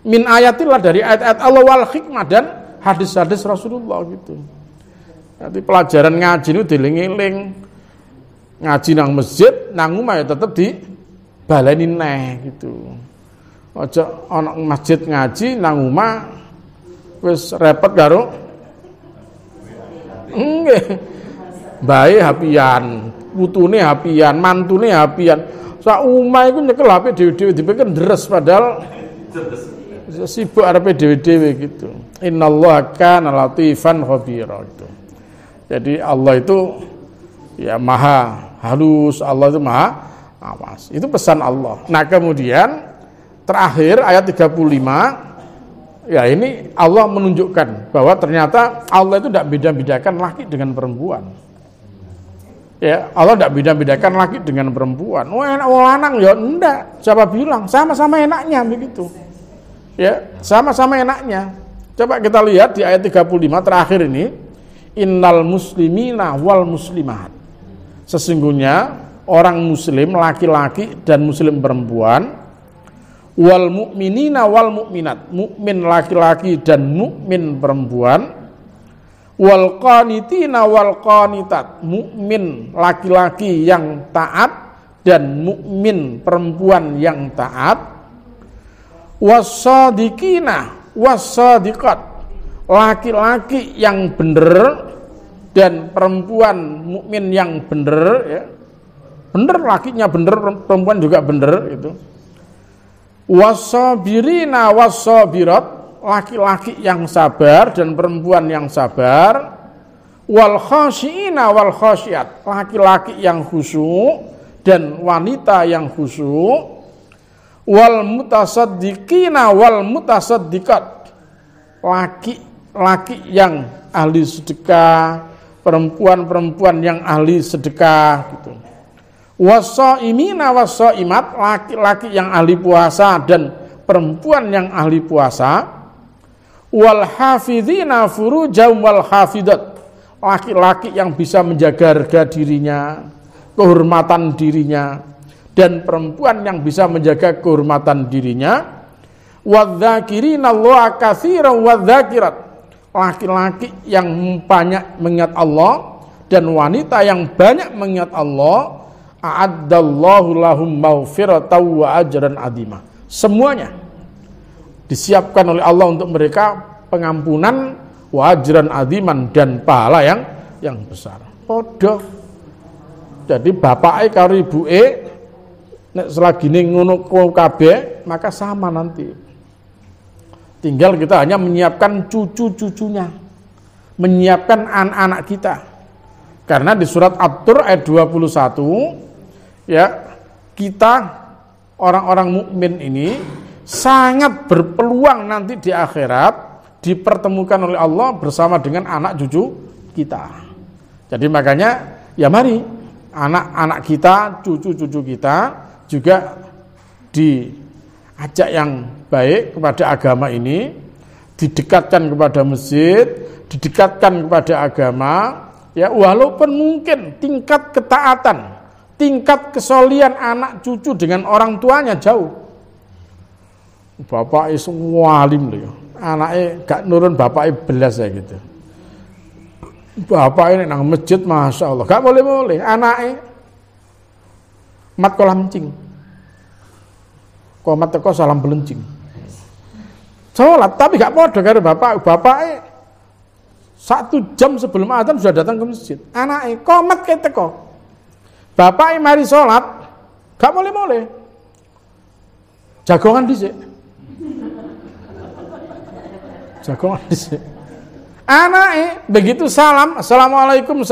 Min ayatillah, dari ayat-ayat Allah, wal hikmah, dan hadis-hadis Rasulullah gitu. Nanti pelajaran ngaji itu dieling-eling. Ngaji nang masjid, nang omah ya tetep dibaleni neh gitu. Aja ana masjid ngaji nang omah wis repot karo nggih. Bae hapian, putune hapian, mantune hapian. Sak omah iku nyekel HP dhewe-dhewe dipikir deres padahal sibuk arepe dhewe-dhewe gitu. Innallaha kana latifan khabira gitu. Jadi Allah itu ya maha halus, Allah itu maha awas. Itu pesan Allah. Nah, kemudian terakhir ayat 35, ya ini Allah menunjukkan bahwa ternyata Allah itu tidak beda-bedakan laki dengan perempuan. Ya, Allah tidak beda-bedakan laki dengan perempuan. Oh, enak wong lanang ya enggak. Siapa bilang? Sama-sama enaknya begitu. Ya, sama-sama enaknya. Coba kita lihat di ayat 35 terakhir ini, innal muslimina wal muslimat. Sesungguhnya orang muslim laki-laki dan muslim perempuan, wal mu'minina wal mu'minat, mukmin laki-laki dan mukmin perempuan, wal qanitina wal qanitat, mukmin laki-laki yang taat dan mukmin perempuan yang taat, wassadiqina wassadiqat, laki-laki yang benar dan perempuan mukmin yang benar, ya. Benar lakinya benar, perempuan juga benar itu. Wassabirina wassabirat, laki-laki yang sabar dan perempuan yang sabar. Wal khasyiina wal khasyiat, laki-laki yang khusyuk dan wanita yang khusyuk. Wal mutasaddiqina wal mutasaddiqat, laki-laki yang ahli sedekah, perempuan-perempuan yang ahli sedekah gitu. Wassaimina wassaimat, laki-laki yang ahli puasa dan perempuan yang ahli puasa. Wal hafizina furujahum wal hafidat, laki-laki yang bisa menjaga harga dirinya, kehormatan dirinya, dan perempuan yang bisa menjaga kehormatan dirinya. Wadzakirina Allaha katsiran wadzakirat, laki-laki yang banyak mengingat Allah dan wanita yang banyak mengingat Allah, a'addallahu lahum maghfiratan wa ajran adima. Semuanya disiapkan oleh Allah untuk mereka pengampunan wa ajran adiman dan pahala yang besar. Podo. Jadi bapake karo ibuke nek selagine ngono kabeh maka sama nanti. Tinggal kita hanya menyiapkan cucu-cucunya, menyiapkan anak-anak kita. Karena di surat At-Tur ayat 21 ya, kita orang-orang mukmin ini sangat berpeluang nanti di akhirat dipertemukan oleh Allah bersama dengan anak cucu kita. Jadi makanya ya mari anak-anak kita, cucu-cucu kita juga diajak yang baik kepada agama ini, didekatkan kepada masjid, didekatkan kepada agama. Ya, walaupun mungkin tingkat ketaatan, tingkat kesolian anak cucu dengan orang tuanya jauh. Bapak itu walim loh, anaknya gak nurun bapaknya belas ya gitu. Bapak ini nang masjid masya Allah, gak boleh anaknya mat kolam cing, komat teko salam belencing. Sholat tapi gak podo karo bapaknya. 1 jam sebelum adzan sudah datang ke masjid. Anaknya komat kayak teko. Bapaknya mari sholat, gak boleh. Jagongan dhisik. Anaknya begitu salam, assalamualaikum,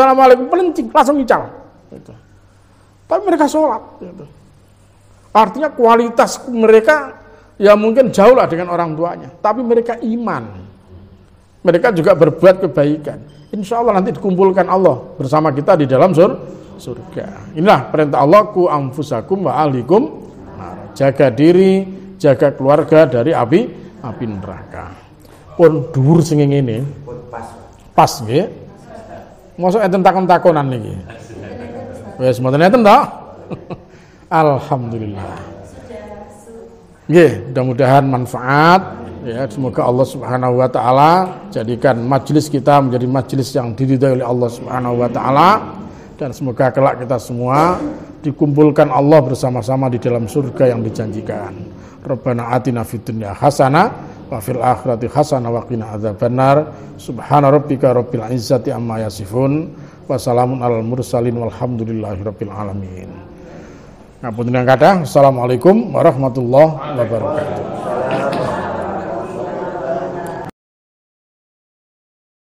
pelencing, langsung ngical. Gitu. Tapi mereka sholat. Gitu. Artinya kualitas mereka ya mungkin jauh lah dengan orang tuanya. Tapi mereka iman. Mereka juga berbuat kebaikan. Insya Allah nanti dikumpulkan Allah bersama kita di dalam surga. Inilah perintah Allah, ku anfusakum wa ahlikum. Jaga diri, jaga keluarga dari api neraka. Pun dhuwur sing ngene. Pas nggih. Mosok enten takon-takonan niki. Wis mboten enten to? Alhamdulillah. Nggih, mudah-mudahan manfaat. Ya, semoga Allah Subhanahu wa taala jadikan majelis kita menjadi majelis yang diridhai oleh Allah Subhanahu wa taala, dan semoga kelak kita semua dikumpulkan Allah bersama-sama di dalam surga yang dijanjikan. Rabbana atina fid dunya hasanah wa fil akhirati hasanah wa qina adzabannar. Subhana rabbika rabbil izzati amma yasifun wa salamun alal mursalin walhamdulillahi rabbil alamin. Ngapunten kadang. Assalamualaikum warahmatullahi wabarakatuh.